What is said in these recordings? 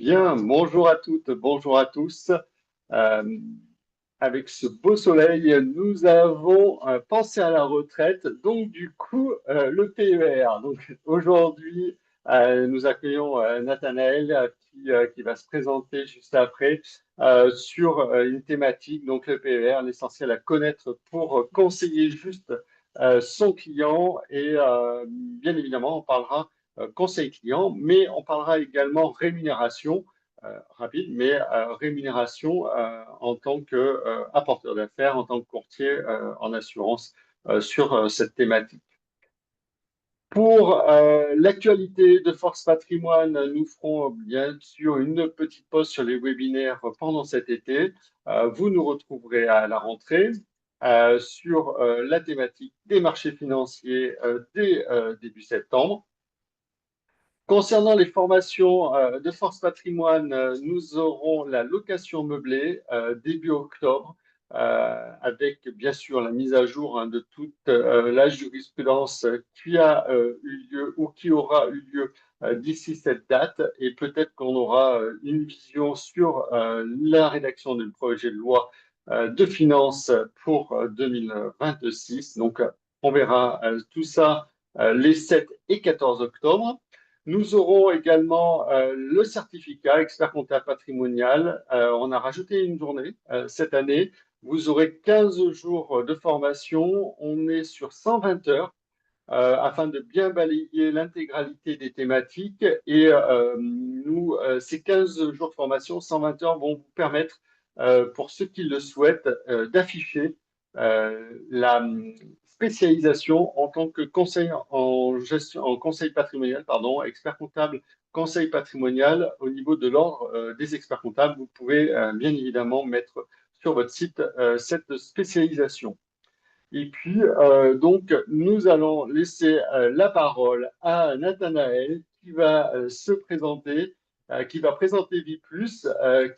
Bien, bonjour à toutes, bonjour à tous. Euh, Avec ce beau soleil, nous avons pensé à la retraite, donc du coup, le PER. Donc aujourd'hui, nous accueillons Nathanaël qui va se présenter juste après sur une thématique, donc le PER, l'essentiel à connaître pour conseiller juste son client. Et bien évidemment, on parlera conseil client, mais on parlera également rémunération rapide, mais rémunération en tant qu'apporteur d'affaires, en tant que courtier en assurance sur cette thématique. Pour l'actualité de Force Patrimoine, nous ferons bien sûr une petite pause sur les webinaires pendant cet été. Vous nous retrouverez à la rentrée sur la thématique des marchés financiers dès début septembre. Concernant les formations de Force Patrimoine, nous aurons la location meublée début octobre, avec bien sûr la mise à jour de toute la jurisprudence qui a eu lieu ou qui aura eu lieu d'ici cette date. Et peut-être qu'on aura une vision sur la rédaction du projet de loi de finances pour 2026. Donc, on verra tout ça les 7 et 14 octobre. Nous aurons également le certificat expert comptable patrimonial. On a rajouté une journée cette année. Vous aurez 15 jours de formation. On est sur 120 heures afin de bien balayer l'intégralité des thématiques. Et ces 15 jours de formation, 120 heures, vont vous permettre, pour ceux qui le souhaitent, d'afficher la spécialisation en tant que conseil en gestion, en conseil patrimonial, pardon, expert comptable, conseil patrimonial au niveau de l'ordre des experts comptables. Vous pouvez bien évidemment mettre sur votre site cette spécialisation. Et puis, donc, nous allons laisser la parole à Nathanaël qui va se présenter, qui va présenter Viplus,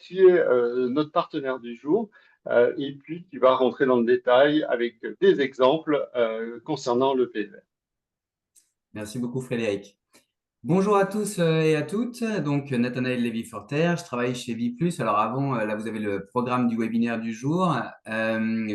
qui est notre partenaire du jour, et puis qui va rentrer dans le détail avec des exemples concernant le PV. Merci beaucoup, Frédéric. Bonjour à tous et à toutes. Donc, Nathanaël Lévy-Forterre, je travaille chez Viplus. Alors, avant, là, vous avez le programme du webinaire du jour.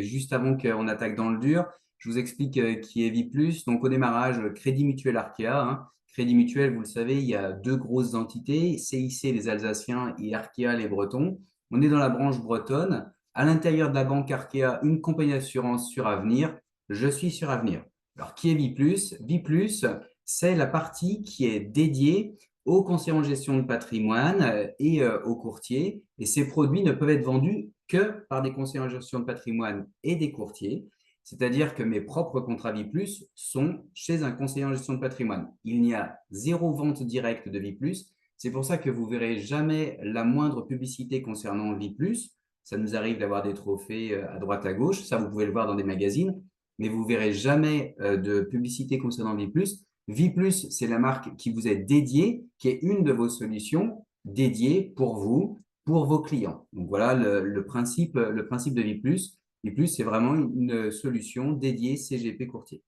Juste avant qu'on attaque dans le dur, je vous explique qui est Viplus. Donc, au démarrage, Crédit Mutuel Arkea. Crédit Mutuel, vous le savez, il y a deux grosses entités, CIC les Alsaciens et Arkea les Bretons. On est dans la branche bretonne. À l'intérieur de la banque Arkea, une compagnie d'assurance sur Avenir. Je suis sur Avenir. Alors, qui est Viplus? Viplus, c'est la partie qui est dédiée aux conseillers en gestion de patrimoine et aux courtiers. Et ces produits ne peuvent être vendus que par des conseillers en gestion de patrimoine et des courtiers. C'est-à-dire que mes propres contrats Viplus sont chez un conseiller en gestion de patrimoine. Il n'y a zéro vente directe de Viplus. C'est pour ça que vous verrez jamais la moindre publicité concernant Viplus. Ça nous arrive d'avoir des trophées à droite à gauche. Ça, vous pouvez le voir dans des magazines. Mais vous verrez jamais de publicité concernant Viplus. Viplus, c'est la marque qui vous est dédiée, qui est une de vos solutions dédiées pour vous, pour vos clients. Donc voilà le principe de Viplus. Viplus, c'est vraiment une solution dédiée CGP courtier.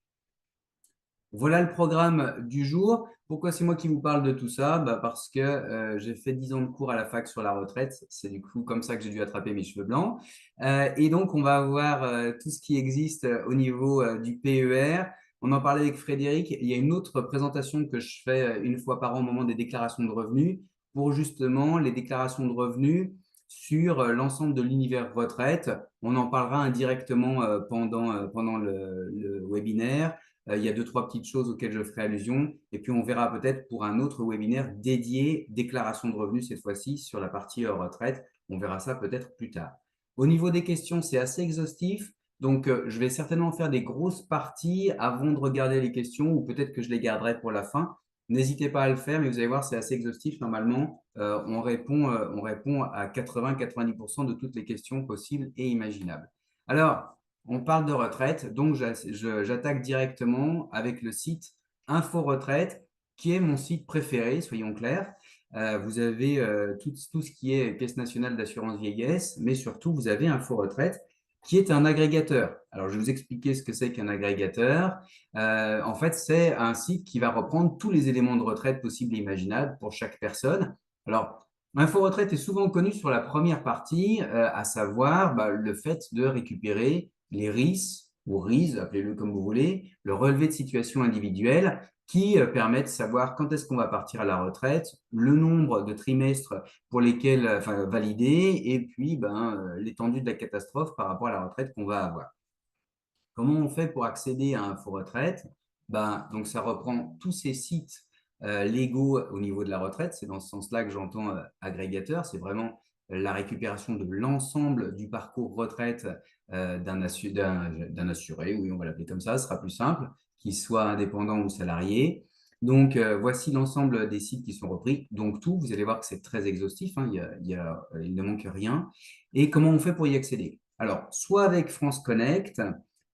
Voilà le programme du jour. Pourquoi c'est moi qui vous parle de tout ça? Parce que j'ai fait 10 ans de cours à la fac sur la retraite. C'est du coup comme ça que j'ai dû attraper mes cheveux blancs. Et donc, on va voir tout ce qui existe au niveau du PER. On en parlait avec Frédéric. Il y a une autre présentation que je fais une fois par an au moment des déclarations de revenus pour justement les déclarations de revenus sur l'ensemble de l'univers retraite. On en parlera indirectement pendant le webinaire. Il y a deux, trois petites choses auxquelles je ferai allusion. Et puis, on verra peut-être pour un autre webinaire dédié déclaration de revenus, cette fois-ci, sur la partie retraite. On verra ça peut-être plus tard. Au niveau des questions, c'est assez exhaustif. Donc, je vais certainement faire des grosses parties avant de regarder les questions ou peut-être que je les garderai pour la fin. N'hésitez pas à le faire, mais vous allez voir, c'est assez exhaustif. Normalement, on répond à 80-90% de toutes les questions possibles et imaginables. Alors, on parle de retraite, donc j'attaque directement avec le site Info Retraite, qui est mon site préféré, soyons clairs. Vous avez tout ce qui est Caisse nationale d'assurance vieillesse, mais surtout, vous avez Info Retraite, qui est un agrégateur. Alors, je vais vous expliquer ce que c'est qu'un agrégateur. En fait, c'est un site qui va reprendre tous les éléments de retraite possibles et imaginables pour chaque personne. Alors, Info retraite est souvent connu sur la première partie, à savoir le fait de récupérer les RIS ou RIS, appelez-le comme vous voulez, le relevé de situation individuelle qui permet de savoir quand est-ce qu'on va partir à la retraite, le nombre de trimestres pour lesquels, enfin, validés, et puis l'étendue de la catastrophe par rapport à la retraite qu'on va avoir. Comment on fait pour accéder à Info Retraite? Donc ça reprend tous ces sites légaux au niveau de la retraite. C'est dans ce sens-là que j'entends agrégateur. C'est vraiment la récupération de l'ensemble du parcours retraite d'un assuré, oui, on va l'appeler comme ça, ce sera plus simple, qu'il soit indépendant ou salarié. Donc, voici l'ensemble des sites qui sont repris. Donc, tout, vous allez voir que c'est très exhaustif, hein, il ne manque rien. Et comment on fait pour y accéder? Alors, soit avec France Connect,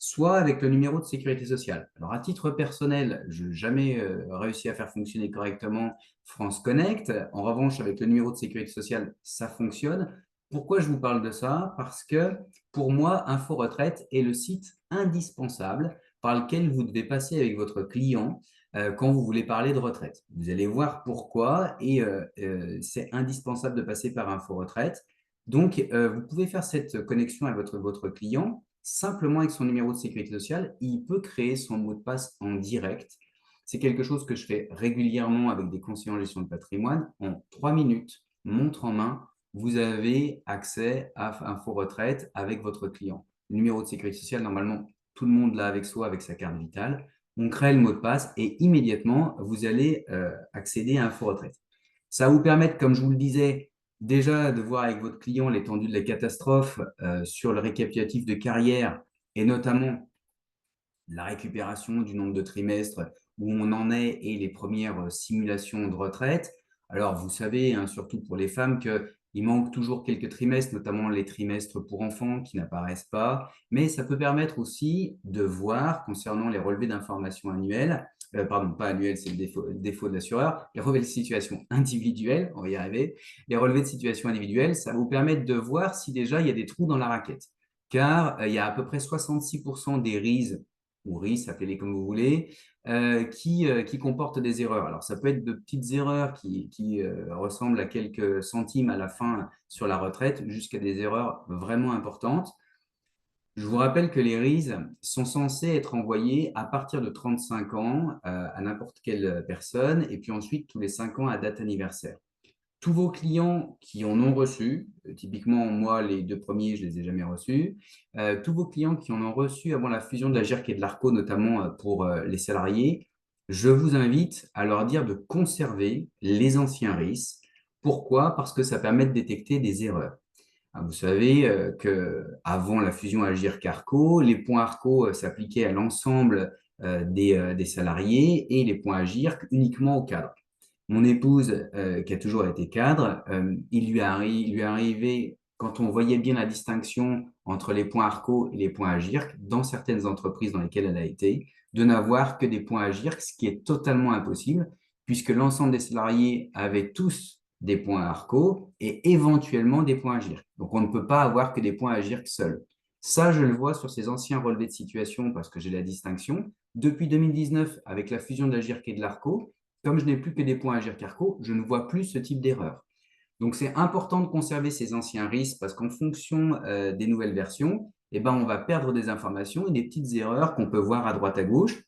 soit avec le numéro de sécurité sociale. Alors, à titre personnel, je n'ai jamais réussi à faire fonctionner correctement France Connect. En revanche, avec le numéro de sécurité sociale, ça fonctionne. Pourquoi je vous parle de ça? Parce que pour moi, Info Retraite est le site indispensable par lequel vous devez passer avec votre client quand vous voulez parler de retraite. Vous allez voir pourquoi et c'est indispensable de passer par Info Retraite. Donc, vous pouvez faire cette connexion avec votre client simplement avec son numéro de sécurité sociale. Il peut créer son mot de passe en direct. C'est quelque chose que je fais régulièrement avec des conseillers en gestion de patrimoine. En 3 minutes, montre en main, vous avez accès à Info Retraite avec votre client. Le numéro de sécurité sociale, normalement, tout le monde l'a avec soi, avec sa carte vitale. On crée le mot de passe et immédiatement, vous allez accéder à Info Retraite. Ça va vous permettre, comme je vous le disais, déjà de voir avec votre client l'étendue de la catastrophe sur le récapitulatif de carrière et notamment la récupération du nombre de trimestres où on en est et les premières simulations de retraite. Alors, vous savez, hein, surtout pour les femmes, qu'il manque toujours quelques trimestres, notamment les trimestres pour enfants qui n'apparaissent pas, mais ça peut permettre aussi de voir, concernant les relevés d'informations annuels, pardon, pas annuels, c'est le défaut de l'assureur, les relevés de situation individuelle, on va y arriver, les relevés de situation individuelle, ça va vous permettre de voir si déjà il y a des trous dans la raquette. Car il y a à peu près 66% des RIS ou RIS, appelez-les comme vous voulez, qui comportent des erreurs. Alors, ça peut être de petites erreurs qui ressemblent à quelques centimes à la fin sur la retraite, jusqu'à des erreurs vraiment importantes. Je vous rappelle que les RIS sont censés être envoyés à partir de 35 ans à n'importe quelle personne, et puis ensuite tous les 5 ans à date anniversaire. Tous vos clients qui en ont reçu, typiquement moi, les 2 premiers, je ne les ai jamais reçus, tous vos clients qui en ont reçu avant la fusion de la GIRC et de l'ARCO, notamment pour les salariés, je vous invite à leur dire de conserver les anciens RIS. Pourquoi? Parce que ça permet de détecter des erreurs. Vous savez qu'avant la fusion Agirc-Arco, les points Arco s'appliquaient à l'ensemble des salariés et les points Agirc uniquement aux cadres. Mon épouse, qui a toujours été cadre, il lui est arrivé, quand on voyait bien la distinction entre les points ARCO et les points AGIRC, dans certaines entreprises dans lesquelles elle a été, de n'avoir que des points AGIRC, ce qui est totalement impossible, puisque l'ensemble des salariés avaient tous des points ARCO et éventuellement des points AGIRC. Donc, on ne peut pas avoir que des points AGIRC seuls. Ça, je le vois sur ces anciens relevés de situation parce que j'ai la distinction. Depuis 2019, avec la fusion de l'AGIRC et de l'ARCO, comme je n'ai plus que des points Agirc Carco, je ne vois plus ce type d'erreur. Donc, c'est important de conserver ces anciens risques parce qu'en fonction des nouvelles versions, on va perdre des informations et des petites erreurs qu'on peut voir à droite à gauche.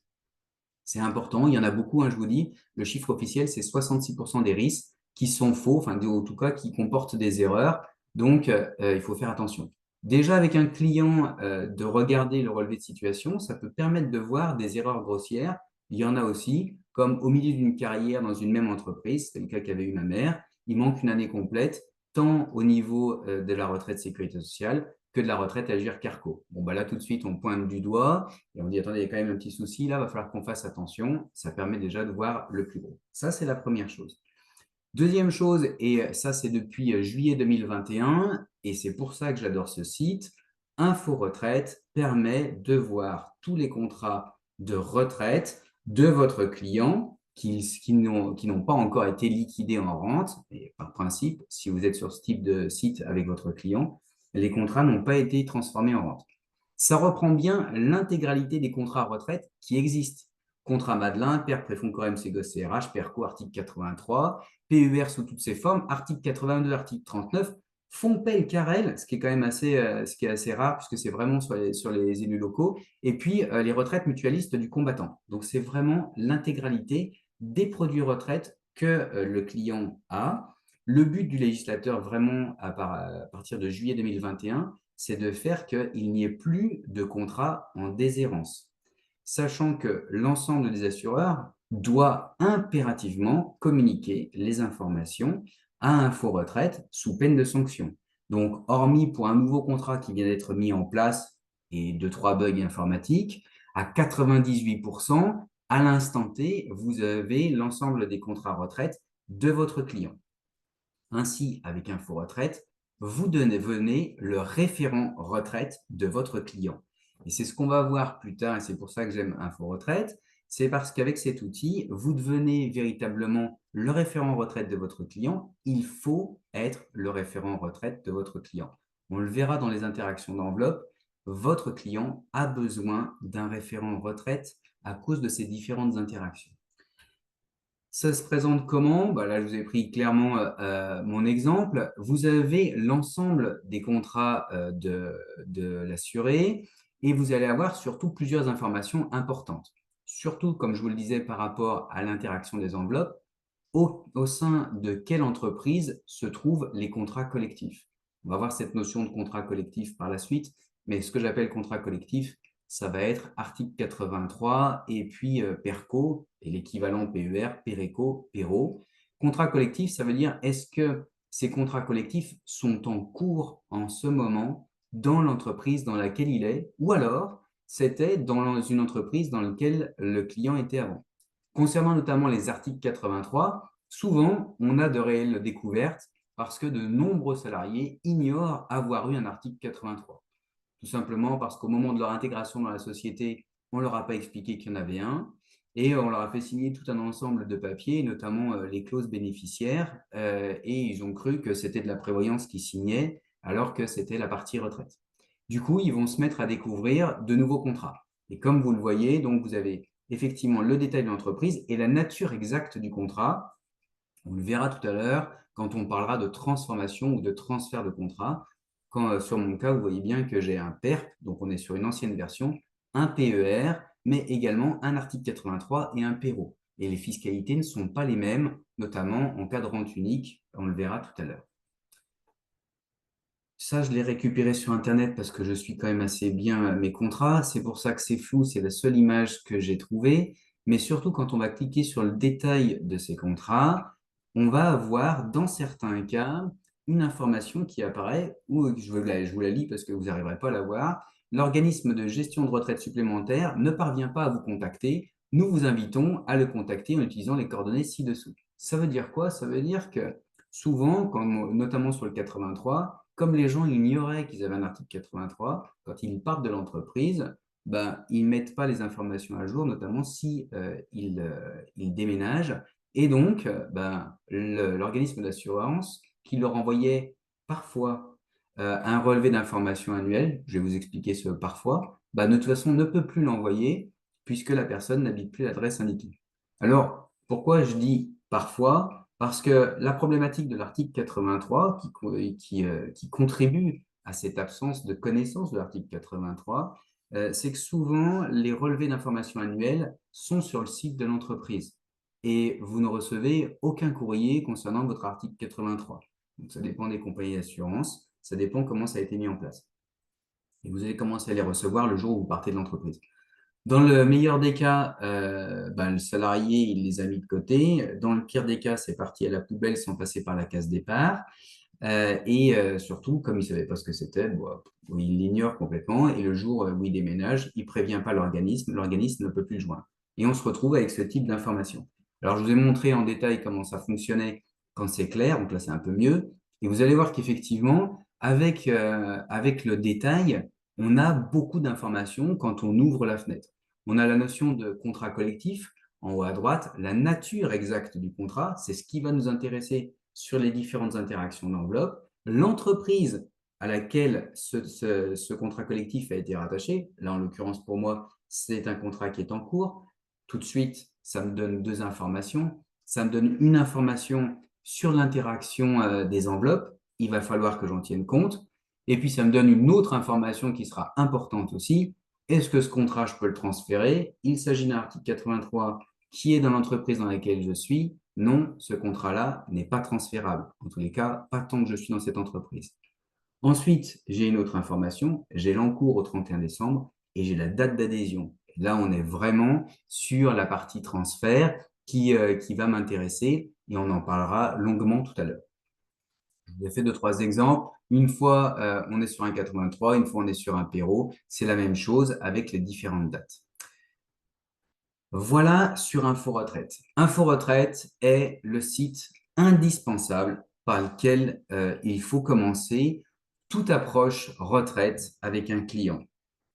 C'est important, il y en a beaucoup, hein, je vous dis. Le chiffre officiel, c'est 66% des risques qui sont faux, enfin, en tout cas, qui comportent des erreurs. Donc, il faut faire attention. Déjà, avec un client, de regarder le relevé de situation, ça peut permettre de voir des erreurs grossières. Il y en a aussi, comme au milieu d'une carrière dans une même entreprise, c'est le cas qu'avait eu ma mère, il manque une année complète, tant au niveau de la retraite sécurité sociale que de la retraite Agirc-Arco. Bon, là, tout de suite, on pointe du doigt et on dit, attendez, il y a quand même un petit souci, là, il va falloir qu'on fasse attention. Ça permet déjà de voir le plus gros. Ça, c'est la première chose. Deuxième chose, et ça, c'est depuis juillet 2021, et c'est pour ça que j'adore ce site, Info Retraite permet de voir tous les contrats de retraite de votre client qui n'ont pas encore été liquidés en rente. Et par principe, si vous êtes sur ce type de site avec votre client, les contrats n'ont pas été transformés en rente. Ça reprend bien l'intégralité des contrats retraite qui existent. contrat Madelin, PER, préfonds Corem, Ségos, CRH, PERCO, article 83, PER sous toutes ses formes, article 82, article 39, fonds PEL, Carrel, ce qui est quand même ce qui est assez rare puisque c'est vraiment sur les élus locaux, et puis les retraites mutualistes du combattant. Donc, c'est vraiment l'intégralité des produits retraite que le client a. Le but du législateur, vraiment, à partir de juillet 2021, c'est de faire qu'il n'y ait plus de contrat en déshérence, sachant que l'ensemble des assureurs doit impérativement communiquer les informations à Info Retraite sous peine de sanction. Donc, hormis pour un nouveau contrat qui vient d'être mis en place et 2-3 bugs informatiques, à 98%, à l'instant T, vous avez l'ensemble des contrats retraite de votre client. Ainsi, avec Info Retraite, vous devenez le référent retraite de votre client. Et c'est ce qu'on va voir plus tard, et c'est pour ça que j'aime Info Retraite, c'est parce qu'avec cet outil, vous devenez véritablement le référent retraite de votre client. Il faut être le référent retraite de votre client. On le verra dans les interactions d'enveloppe, votre client a besoin d'un référent retraite à cause de ces différentes interactions. Ça se présente comment? Là, je vous ai pris clairement mon exemple. Vous avez l'ensemble des contrats de l'assuré et vous allez avoir surtout plusieurs informations importantes. Surtout, comme je vous le disais, par rapport à l'interaction des enveloppes, au sein de quelle entreprise se trouvent les contrats collectifs. On va voir cette notion de contrat collectif par la suite, mais ce que j'appelle contrat collectif, ça va être article 83 et puis PERCO et l'équivalent PER, PERECO, PERO. Contrat collectif, ça veut dire est-ce que ces contrats collectifs sont en cours en ce moment dans l'entreprise dans laquelle il est, ou alors c'était dans une entreprise dans laquelle le client était avant. Concernant notamment les articles 83, souvent on a de réelles découvertes parce que de nombreux salariés ignorent avoir eu un article 83. Tout simplement parce qu'au moment de leur intégration dans la société, on ne leur a pas expliqué qu'il y en avait un et on leur a fait signer tout un ensemble de papiers, notamment les clauses bénéficiaires, et ils ont cru que c'était de la prévoyance qu'ils signaient alors que c'était la partie retraite. Du coup, ils vont se mettre à découvrir de nouveaux contrats. Et comme vous le voyez, donc vous avez effectivement le détail de l'entreprise et la nature exacte du contrat. On le verra tout à l'heure quand on parlera de transformation ou de transfert de contrat. Sur mon cas, vous voyez bien que j'ai un PERP, donc on est sur une ancienne version, un PER, mais également un article 83 et un PERO. Et les fiscalités ne sont pas les mêmes, notamment en cas de rente unique, on le verra tout à l'heure. Ça, je l'ai récupéré sur Internet parce que je suis quand même assez bien mes contrats. C'est pour ça que c'est flou, c'est la seule image que j'ai trouvée. Mais surtout, quand on va cliquer sur le détail de ces contrats, on va avoir, dans certains cas, une information qui apparaît, ou je vous la lis parce que vous n'arriverez pas à la voir. L'organisme de gestion de retraite supplémentaire ne parvient pas à vous contacter. Nous vous invitons à le contacter en utilisant les coordonnées ci-dessous. Ça veut dire quoi? Ça veut dire que souvent, notamment sur le 83, comme les gens ignoraient qu'ils avaient un article 83, quand ils partent de l'entreprise, ils ne mettent pas les informations à jour, notamment si ils déménagent. Et donc, l'organisme d'assurance qui leur envoyait parfois un relevé d'informations annuel, je vais vous expliquer ce parfois, de toute façon ne peut plus l'envoyer puisque la personne n'habite plus l'adresse indiquée. Alors, pourquoi je dis parfois? Parce que la problématique de l'article 83, qui contribue à cette absence de connaissance de l'article 83, c'est que souvent, les relevés d'informations annuelles sont sur le site de l'entreprise et vous ne recevez aucun courrier concernant votre article 83. Donc, ça dépend des compagnies d'assurance, ça dépend comment ça a été mis en place. Et vous allez commencer à les recevoir le jour où vous partez de l'entreprise. Dans le meilleur des cas, le salarié, il les a mis de côté. Dans le pire des cas, c'est parti à la poubelle sans passer par la case départ. Surtout, comme il ne savait pas ce que c'était, il l'ignore complètement. Et le jour où il déménage, il ne prévient pas l'organisme ne peut plus le joindre. Et on se retrouve avec ce type d'information. Alors, je vous ai montré en détail comment ça fonctionnait quand c'est clair. Donc là, c'est un peu mieux. Et vous allez voir qu'effectivement, avec le détail, on a beaucoup d'informations quand on ouvre la fenêtre. On a la notion de contrat collectif en haut à droite, la nature exacte du contrat, c'est ce qui va nous intéresser sur les différentes interactions d'enveloppe, l'entreprise à laquelle ce contrat collectif a été rattaché, là en l'occurrence pour moi, c'est un contrat qui est en cours, Tout de suite, ça me donne deux informations. Ça me donne une information sur l'interaction des enveloppes. Il va falloir que j'en tienne compte. Et puis, ça me donne une autre information qui sera importante aussi. Est-ce que ce contrat, je peux le transférer? Il s'agit d'un article 83 qui est dans l'entreprise dans laquelle je suis. Non, ce contrat-là n'est pas transférable. En tous les cas, pas tant que je suis dans cette entreprise. Ensuite, j'ai une autre information. J'ai l'encours au 31 décembre et j'ai la date d'adhésion. Là, on est vraiment sur la partie transfert qui va m'intéresser et on en parlera longuement tout à l'heure. Je vous ai fait deux, trois exemples. Une fois, on est sur un 83, une fois, on est sur un PERO. C'est la même chose avec les différentes dates. Voilà sur Info Retraite. Info Retraite est le site indispensable par lequel il faut commencer toute approche retraite avec un client.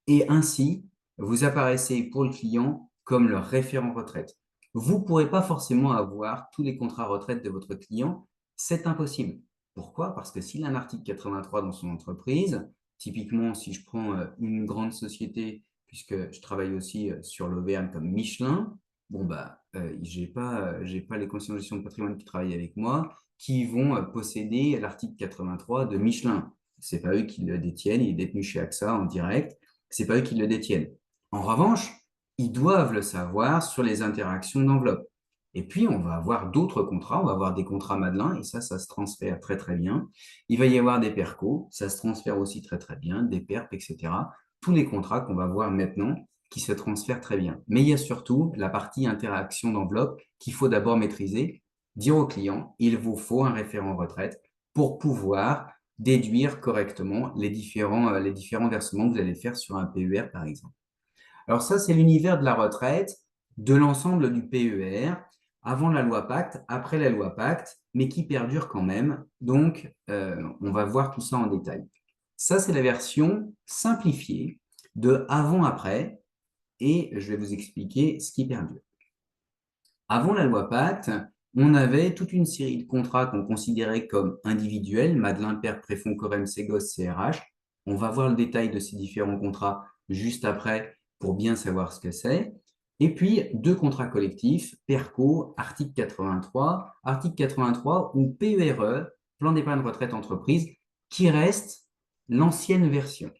Et ainsi, vous apparaissez pour le client comme le référent retraite. Vous ne pourrez pas forcément avoir tous les contrats retraite de votre client. C'est impossible. Pourquoi? Parce que s'il a un article 83 dans son entreprise, typiquement si je prends une grande société, puisque je travaille aussi sur l'Auvergne comme Michelin, bon bah, j'ai pas les conseillers en gestion de patrimoine qui travaillent avec moi qui vont posséder l'article 83 de Michelin. C'est pas eux qui le détiennent, il est détenu chez AXA en direct, c'est pas eux qui le détiennent. En revanche, ils doivent le savoir sur les interactions d'enveloppe. Et puis, on va avoir d'autres contrats, on va avoir des contrats Madelin, et ça se transfère très, très bien. Il va y avoir des PERCO, ça se transfère aussi très, très bien, des PERP, etc. Tous les contrats qu'on va voir maintenant qui se transfèrent très bien. Mais il y a surtout la partie interaction d'enveloppe qu'il faut d'abord maîtriser, dire au client, il vous faut un référent retraite pour pouvoir déduire correctement les différents versements que vous allez faire sur un PER, par exemple. Alors ça, c'est l'univers de la retraite, de l'ensemble du PER, avant la loi Pacte, après la loi Pacte, mais qui perdure quand même. Donc, on va voir tout ça en détail. Ça, c'est la version simplifiée de avant-après, et je vais vous expliquer ce qui perdure. Avant la loi Pacte, on avait toute une série de contrats qu'on considérait comme individuels, Madeleine, Père, Préfond, Corem, Ségos, CRH. On va voir le détail de ces différents contrats juste après pour bien savoir ce que c'est. Et puis, deux contrats collectifs, PERCO, article 83 ou PERE, plan d'épargne retraite entreprise, qui reste l'ancienne version.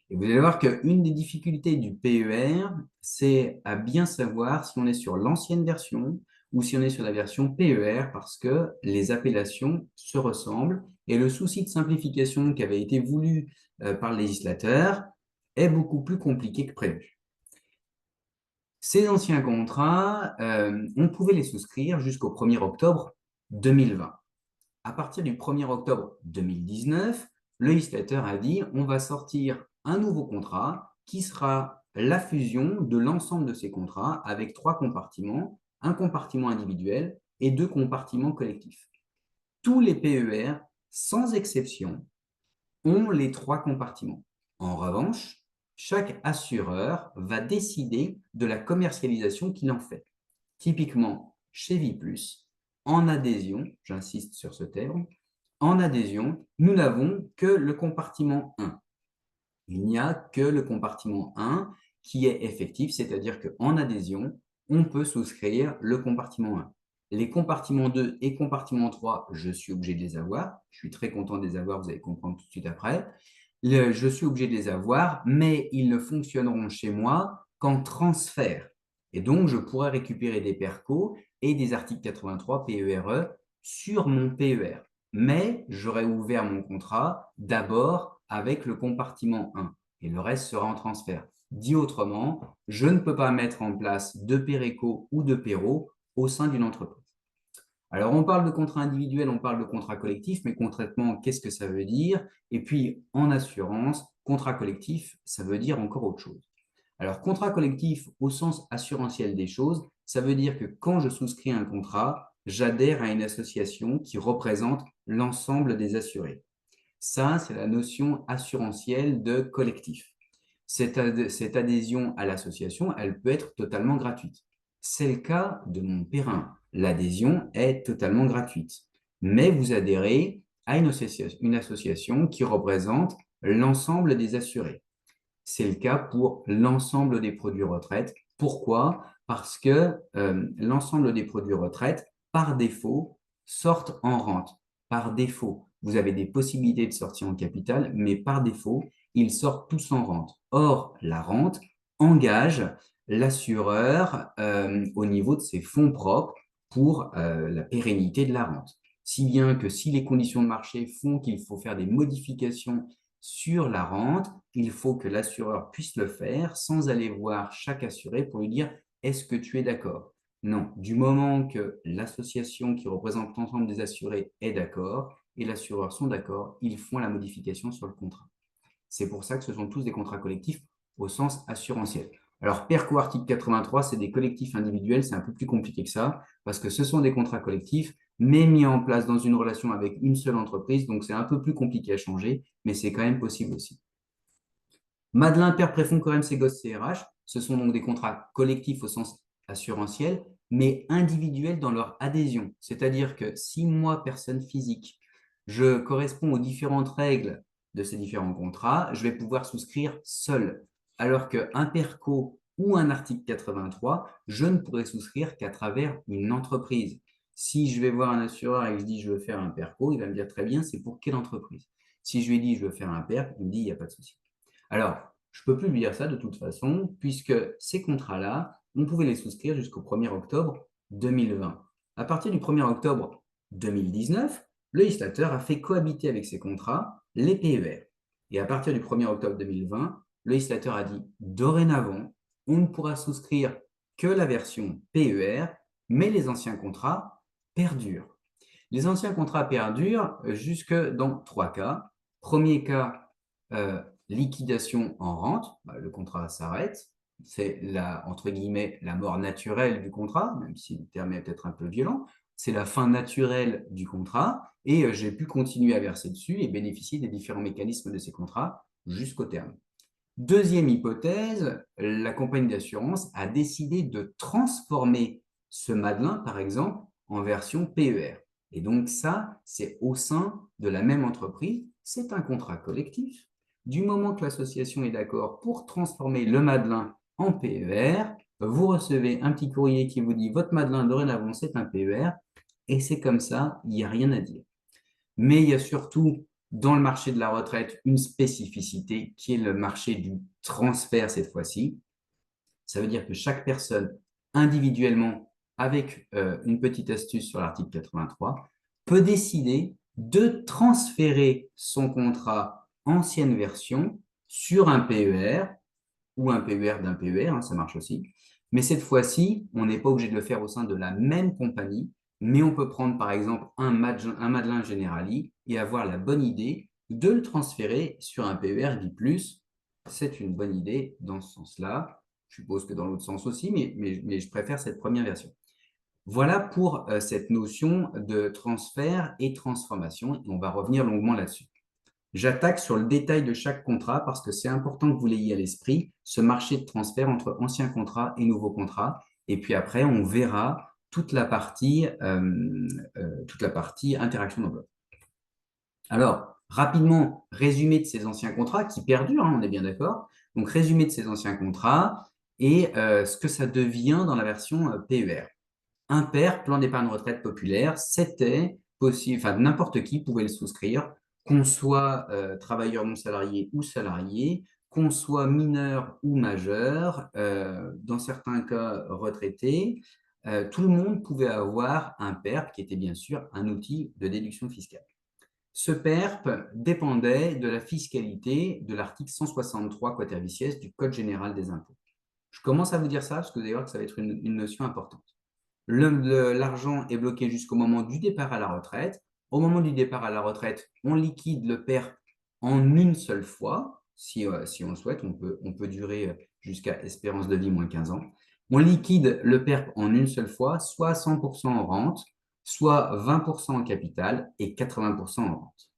Et vous allez voir qu'une des difficultés du PER, c'est à bien savoir si on est sur l'ancienne version ou si on est sur la version PER parce que les appellations se ressemblent et le souci de simplification qui avait été voulu par le législateur est beaucoup plus compliqué que prévu. Ces anciens contrats, on pouvait les souscrire jusqu'au 1er octobre 2020. À partir du 1er octobre 2019, le législateur a dit on va sortir un nouveau contrat qui sera la fusion de l'ensemble de ces contrats avec trois compartiments, un compartiment individuel et deux compartiments collectifs. Tous les PER, sans exception, ont les trois compartiments. En revanche, chaque assureur va décider de la commercialisation qu'il en fait. Typiquement, chez Viplus, en adhésion, j'insiste sur ce terme, en adhésion, nous n'avons que le compartiment 1. Il n'y a que le compartiment 1 qui est effectif, c'est-à-dire qu'en adhésion, on peut souscrire le compartiment 1. Les compartiments 2 et compartiment 3, je suis obligé de les avoir. Je suis très content de les avoir, vous allez comprendre tout de suite après. Je suis obligé de les avoir, mais ils ne fonctionneront chez moi qu'en transfert. Et donc, je pourrais récupérer des PERCO et des articles 83 PERE sur mon PER. Mais j'aurais ouvert mon contrat d'abord avec le compartiment 1 et le reste sera en transfert. Dit autrement, je ne peux pas mettre en place de PERECO ou de PERO au sein d'une entreprise. Alors, on parle de contrat individuel, on parle de contrat collectif, mais concrètement, qu'est-ce que ça veut dire? Et puis, en assurance, contrat collectif, ça veut dire encore autre chose. Alors, contrat collectif au sens assurantiel des choses, ça veut dire que quand je souscris un contrat, j'adhère à une association qui représente l'ensemble des assurés. Ça, c'est la notion assurantielle de collectif. Cette adhésion à l'association, elle peut être totalement gratuite. C'est le cas de mon Perrin. L'adhésion est totalement gratuite. Mais vous adhérez à une association qui représente l'ensemble des assurés. C'est le cas pour l'ensemble des produits retraite. Pourquoi? parce que l'ensemble des produits retraite, par défaut, sortent en rente. Par défaut, vous avez des possibilités de sortie en capital, mais par défaut, ils sortent tous en rente. Or, la rente engage l'assureur au niveau de ses fonds propres pour la pérennité de la rente. Si bien que si les conditions de marché font qu'il faut faire des modifications sur la rente, il faut que l'assureur puisse le faire sans aller voir chaque assuré pour lui dire est-ce que tu es d'accord? Non, du moment que l'association qui représente l'ensemble des assurés est d'accord et l'assureur sont d'accord, ils font la modification sur le contrat. C'est pour ça que ce sont tous des contrats collectifs au sens assurantiel. Alors, PERCO article 83, c'est des collectifs individuels, c'est un peu plus compliqué que ça, parce que ce sont des contrats collectifs, mais mis en place dans une relation avec une seule entreprise, donc c'est un peu plus compliqué à changer, mais c'est quand même possible aussi. Madelin, Père Préfond, Corem, Ségos, CRH, ce sont donc des contrats collectifs au sens assurantiel, mais individuels dans leur adhésion. C'est-à-dire que si moi, personne physique, je corresponds aux différentes règles de ces différents contrats, je vais pouvoir souscrire seul. Alors qu'un PERCO ou un article 83, je ne pourrais souscrire qu'à travers une entreprise. Si je vais voir un assureur et que je dis je veux faire un PERCO, il va me dire très bien, c'est pour quelle entreprise? Si je lui dis je veux faire un PERC, il me dit il n'y a pas de souci. Alors, je ne peux plus lui dire ça de toute façon, puisque ces contrats-là, on pouvait les souscrire jusqu'au 1er octobre 2020. À partir du 1er octobre 2019, le législateur a fait cohabiter avec ces contrats les PER. Et à partir du 1er octobre 2020, le législateur a dit dorénavant, on ne pourra souscrire que la version PER, mais les anciens contrats perdurent. Les anciens contrats perdurent jusque dans trois cas. Premier cas, liquidation en rente, le contrat s'arrête. C'est la, entre guillemets, la mort naturelle du contrat, même si le terme est peut-être un peu violent. C'est la fin naturelle du contrat et j'ai pu continuer à verser dessus et bénéficier des différents mécanismes de ces contrats jusqu'au terme. Deuxième hypothèse, la compagnie d'assurance a décidé de transformer ce Madelin, par exemple, en version PER. Et donc ça, c'est au sein de la même entreprise, c'est un contrat collectif. Du moment que l'association est d'accord pour transformer le Madelin en PER, vous recevez un petit courrier qui vous dit votre Madelin dorénavant c'est un PER, et c'est comme ça, il n'y a rien à dire. Mais il y a surtout dans le marché de la retraite une spécificité qui est le marché du transfert cette fois-ci. Ça veut dire que chaque personne individuellement, avec une petite astuce sur l'article 83, peut décider de transférer son contrat ancienne version sur un PER ou un PER d'un PER, hein, ça marche aussi. Mais cette fois-ci, on n'est pas obligé de le faire au sein de la même compagnie, mais on peut prendre par exemple un Madelin Generali et avoir la bonne idée de le transférer sur un PER Vie+. C'est une bonne idée dans ce sens-là. Je suppose que dans l'autre sens aussi, mais je préfère cette première version. Voilà pour cette notion de transfert et transformation. Et on va revenir longuement là-dessus. J'attaque sur le détail de chaque contrat parce que c'est important que vous l'ayez à l'esprit, ce marché de transfert entre anciens contrats et nouveaux contrats. Et puis après, on verra toute la partie interaction d'enveloppe. Alors, rapidement, résumé de ces anciens contrats qui perdurent, hein, on est bien d'accord. Donc, résumé de ces anciens contrats et ce que ça devient dans la version PER. Un PER, plan d'épargne retraite populaire, c'était possible, enfin n'importe qui pouvait le souscrire, qu'on soit travailleur non salarié ou salarié, qu'on soit mineur ou majeur, dans certains cas retraité, tout le monde pouvait avoir un PERP qui était bien sûr un outil de déduction fiscale. Ce PERP dépendait de la fiscalité de l'article 163 quatervicies du Code général des impôts. Je commence à vous dire ça parce que vous allez voir que ça va être une notion importante. L'argent est bloqué jusqu'au moment du départ à la retraite. Au moment du départ à la retraite, on liquide le PERP en une seule fois. Si on le souhaite, on peut durer jusqu'à espérance de vie moins 15 ans. On liquide le PERP en une seule fois, soit 100% en rente, soit 20% en capital et 80% en rente.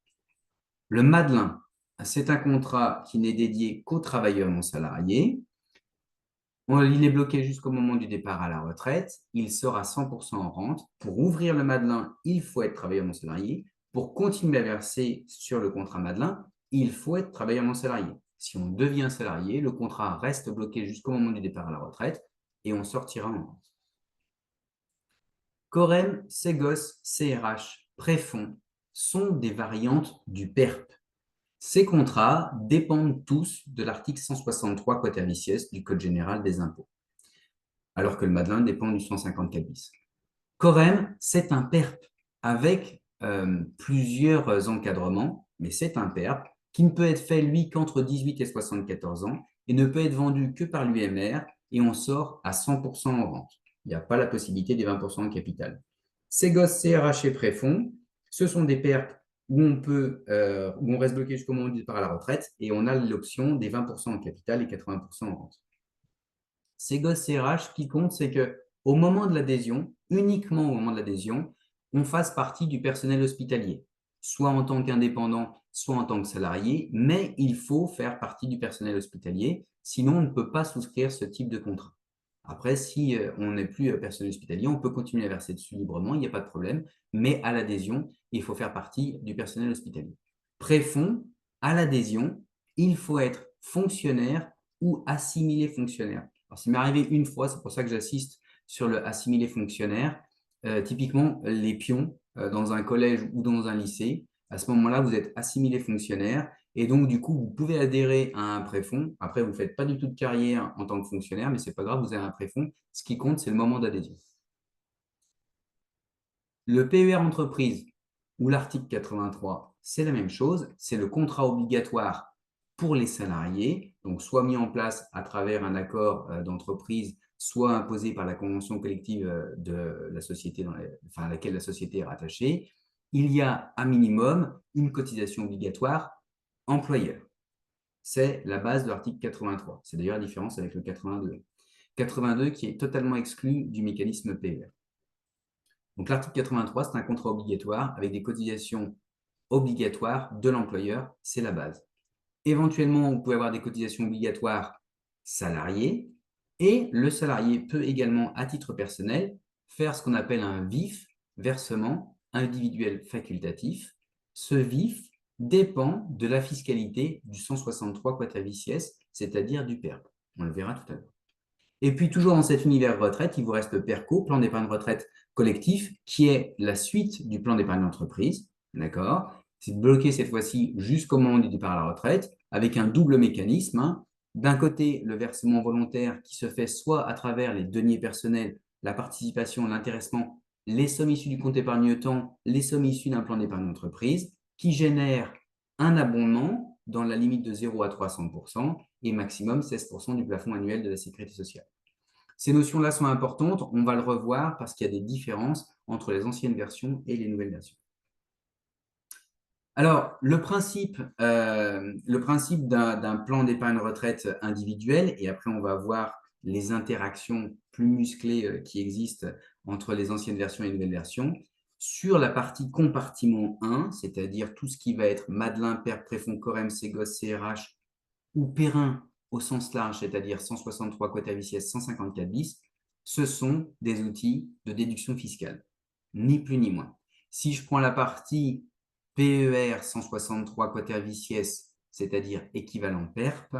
Le Madelin, c'est un contrat qui n'est dédié qu'aux travailleurs non salariés. Il est bloqué jusqu'au moment du départ à la retraite. Il sort à 100% en rente. Pour ouvrir le Madelin, il faut être travailleur non salarié. Pour continuer à verser sur le contrat Madelin, il faut être travailleur non salarié. Si on devient salarié, le contrat reste bloqué jusqu'au moment du départ à la retraite et on sortira en vente. Corem, Ségos, CRH, Préfonds sont des variantes du PERP. Ces contrats dépendent tous de l'article 163 quatervicies du Code général des impôts, alors que le Madelin dépend du 154 bis. Corem, c'est un PERP avec plusieurs encadrements, mais c'est un PERP qui ne peut être fait, lui, qu'entre 18 et 74 ans et ne peut être vendu que par l'UMR et on sort à 100% en vente. Il n'y a pas la possibilité des 20% en capital. Ségos, CRH et Préfonds, ce sont des PERP où on reste bloqué jusqu'au moment du départ à la retraite et on a l'option des 20% en capital et 80% en vente. Ségos, CRH, ce qui compte, c'est qu'au moment de l'adhésion, uniquement au moment de l'adhésion, on fasse partie du personnel hospitalier, soit en tant qu'indépendant, soit en tant que salarié, mais il faut faire partie du personnel hospitalier, sinon on ne peut pas souscrire ce type de contrat. Après, si on n'est plus personnel hospitalier, on peut continuer à verser dessus librement, il n'y a pas de problème, mais à l'adhésion, il faut faire partie du personnel hospitalier. Préfonds, à l'adhésion, il faut être fonctionnaire ou assimilé fonctionnaire. Alors, ça m'est arrivé une fois, c'est pour ça que j'assiste sur le assimilé fonctionnaire. Typiquement, les pions dans un collège ou dans un lycée, à ce moment-là, vous êtes assimilé fonctionnaire et donc, du coup, vous pouvez adhérer à un préfonds. Après, vous ne faites pas du tout de carrière en tant que fonctionnaire, mais ce n'est pas grave, vous avez un préfonds. Ce qui compte, c'est le moment d'adhésion. Le PER entreprise ou l'article 83, c'est la même chose. C'est le contrat obligatoire pour les salariés, donc soit mis en place à travers un accord d'entreprise, soit imposé par la convention collective de la société à laquelle la société est rattachée. Il y a un minimum une cotisation obligatoire employeur. C'est la base de l'article 83. C'est d'ailleurs la différence avec le 82. 82 qui est totalement exclu du mécanisme PER. Donc l'article 83, c'est un contrat obligatoire avec des cotisations obligatoires de l'employeur, c'est la base. Éventuellement, vous pouvez avoir des cotisations obligatoires salariées et le salarié peut également, à titre personnel, faire ce qu'on appelle un VIF, versement individuel facultatif. Ce VIF dépend de la fiscalité du 163 quatervicies, c'est-à-dire du PERP. On le verra tout à l'heure. Et puis, toujours dans cet univers retraite, il vous reste le PERCO, plan d'épargne retraite collectif, qui est la suite du plan d'épargne d'entreprise. D'accord? C'est bloqué cette fois-ci jusqu'au moment du départ à la retraite, avec un double mécanisme, hein. D'un côté, le versement volontaire qui se fait soit à travers les deniers personnels, la participation, l'intéressement, les sommes issues du compte épargne-temps, les sommes issues d'un plan d'épargne d'entreprise, qui génère un abondement dans la limite de 0 à 300% et maximum 16% du plafond annuel de la sécurité sociale. Ces notions-là sont importantes, on va le revoir parce qu'il y a des différences entre les anciennes versions et les nouvelles versions. Alors, le principe d'un plan d'épargne retraite individuel, et après on va voir les interactions plus musclées qui existent entre les anciennes versions et les nouvelles versions. Sur la partie compartiment 1, c'est-à-dire tout ce qui va être Madelin, PERP, Préfonds, Corem, Ségos, CRH ou Perrin au sens large, c'est-à-dire 163 quatervicies, 154 bis, ce sont des outils de déduction fiscale, ni plus ni moins. Si je prends la partie PER 163 quatervicies, c'est-à-dire équivalent PERP,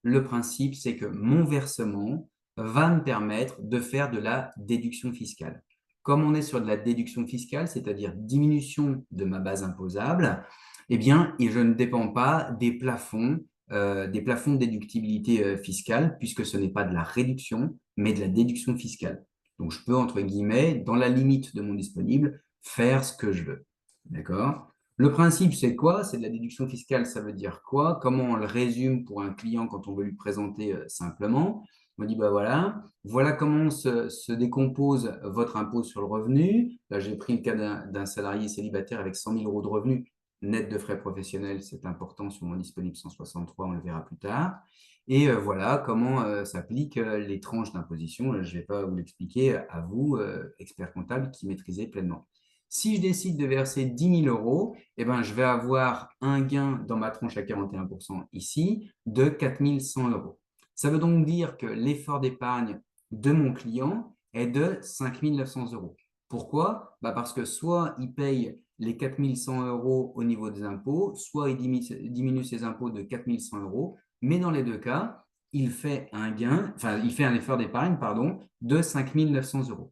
le principe, c'est que mon versement va me permettre de faire de la déduction fiscale. Comme on est sur de la déduction fiscale, c'est-à-dire diminution de ma base imposable, eh bien, et je ne dépends pas des plafonds de déductibilité fiscale, puisque ce n'est pas de la réduction, mais de la déduction fiscale. Donc, je peux, entre guillemets, dans la limite de mon disponible, faire ce que je veux. D'accord? Le principe, c'est quoi? C'est de la déduction fiscale, ça veut dire quoi? Comment on le résume pour un client quand on veut lui présenter simplement? On dit, bah voilà comment se décompose votre impôt sur le revenu. Là, j'ai pris le cas d'un salarié célibataire avec 100 000 euros de revenus net de frais professionnels, c'est important sur mon disponible 163, on le verra plus tard. Et voilà comment s'appliquent les tranches d'imposition. Je ne vais pas vous l'expliquer à vous, experts comptables, qui maîtrisez pleinement. Si je décide de verser 10 000 euros, eh ben, je vais avoir un gain dans ma tranche à 41% ici de 4 100 euros. Ça veut donc dire que l'effort d'épargne de mon client est de 5 900 euros. Pourquoi? Parce que soit il paye les 4 100 euros au niveau des impôts, soit il diminue ses impôts de 4 100 euros, mais dans les deux cas, il fait un gain, enfin, il fait un effort d'épargne, pardon, de 5 900 euros.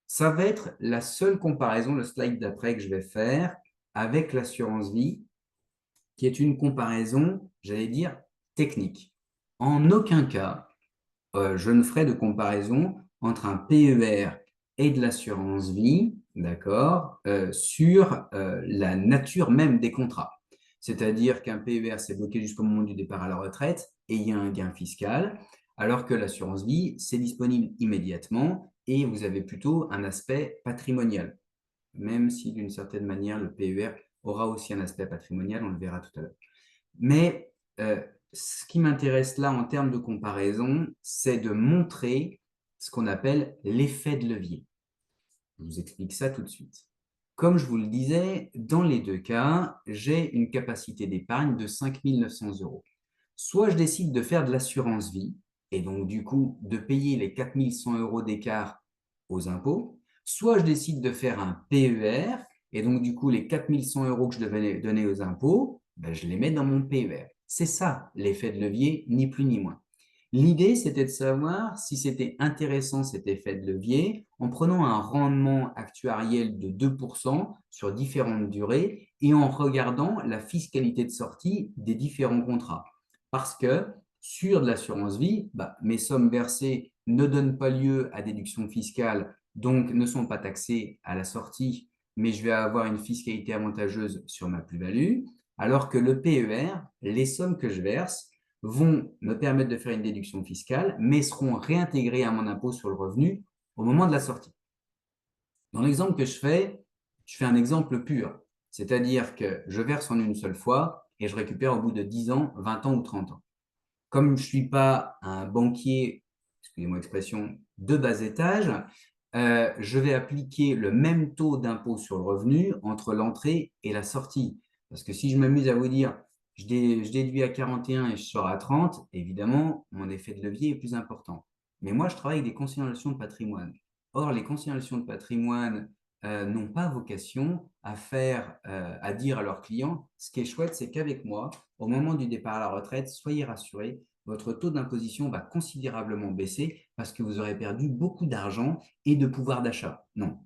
Ça va être la seule comparaison, le slide d'après que je vais faire avec l'assurance vie, qui est une comparaison, j'allais dire, technique. En aucun cas, je ne ferai de comparaison entre un PER et de l'assurance vie, d'accord, sur la nature même des contrats. C'est-à-dire qu'un PER, c'est bloqué jusqu'au moment du départ à la retraite et il y a un gain fiscal, alors que l'assurance vie, c'est disponible immédiatement et vous avez plutôt un aspect patrimonial, même si d'une certaine manière, le PER aura aussi un aspect patrimonial, on le verra tout à l'heure. Mais ce qui m'intéresse là en termes de comparaison, c'est de montrer ce qu'on appelle l'effet de levier. Je vous explique ça tout de suite. Comme je vous le disais, dans les deux cas, j'ai une capacité d'épargne de 5 900 euros. Soit je décide de faire de l'assurance vie, et donc du coup de payer les 4 100 euros d'écart aux impôts, soit je décide de faire un PER, et donc du coup les 4 100 euros que je devais donner aux impôts, ben, je les mets dans mon PER. C'est ça l'effet de levier, ni plus ni moins. L'idée, c'était de savoir si c'était intéressant cet effet de levier en prenant un rendement actuariel de 2% sur différentes durées et en regardant la fiscalité de sortie des différents contrats. Parce que sur de l'assurance vie, bah, mes sommes versées ne donnent pas lieu à déduction fiscale, donc ne sont pas taxées à la sortie, mais je vais avoir une fiscalité avantageuse sur ma plus-value, alors que le PER, les sommes que je verse, vont me permettre de faire une déduction fiscale, mais seront réintégrées à mon impôt sur le revenu au moment de la sortie. Dans l'exemple que je fais un exemple pur, c'est-à-dire que je verse en une seule fois et je récupère au bout de 10 ans, 20 ans ou 30 ans. Comme je ne suis pas un banquier, excusez-moi l'expression, de bas étage, je vais appliquer le même taux d'impôt sur le revenu entre l'entrée et la sortie. Parce que si je m'amuse à vous dire, je déduis à 41 et je sors à 30, évidemment, mon effet de levier est plus important. Mais moi, je travaille avec des consignations de patrimoine. Or, les consignations de patrimoine n'ont pas vocation à dire à leurs clients, ce qui est chouette, c'est qu'avec moi, au moment du départ à la retraite, soyez rassurés, votre taux d'imposition va considérablement baisser parce que vous aurez perdu beaucoup d'argent et de pouvoir d'achat. Non.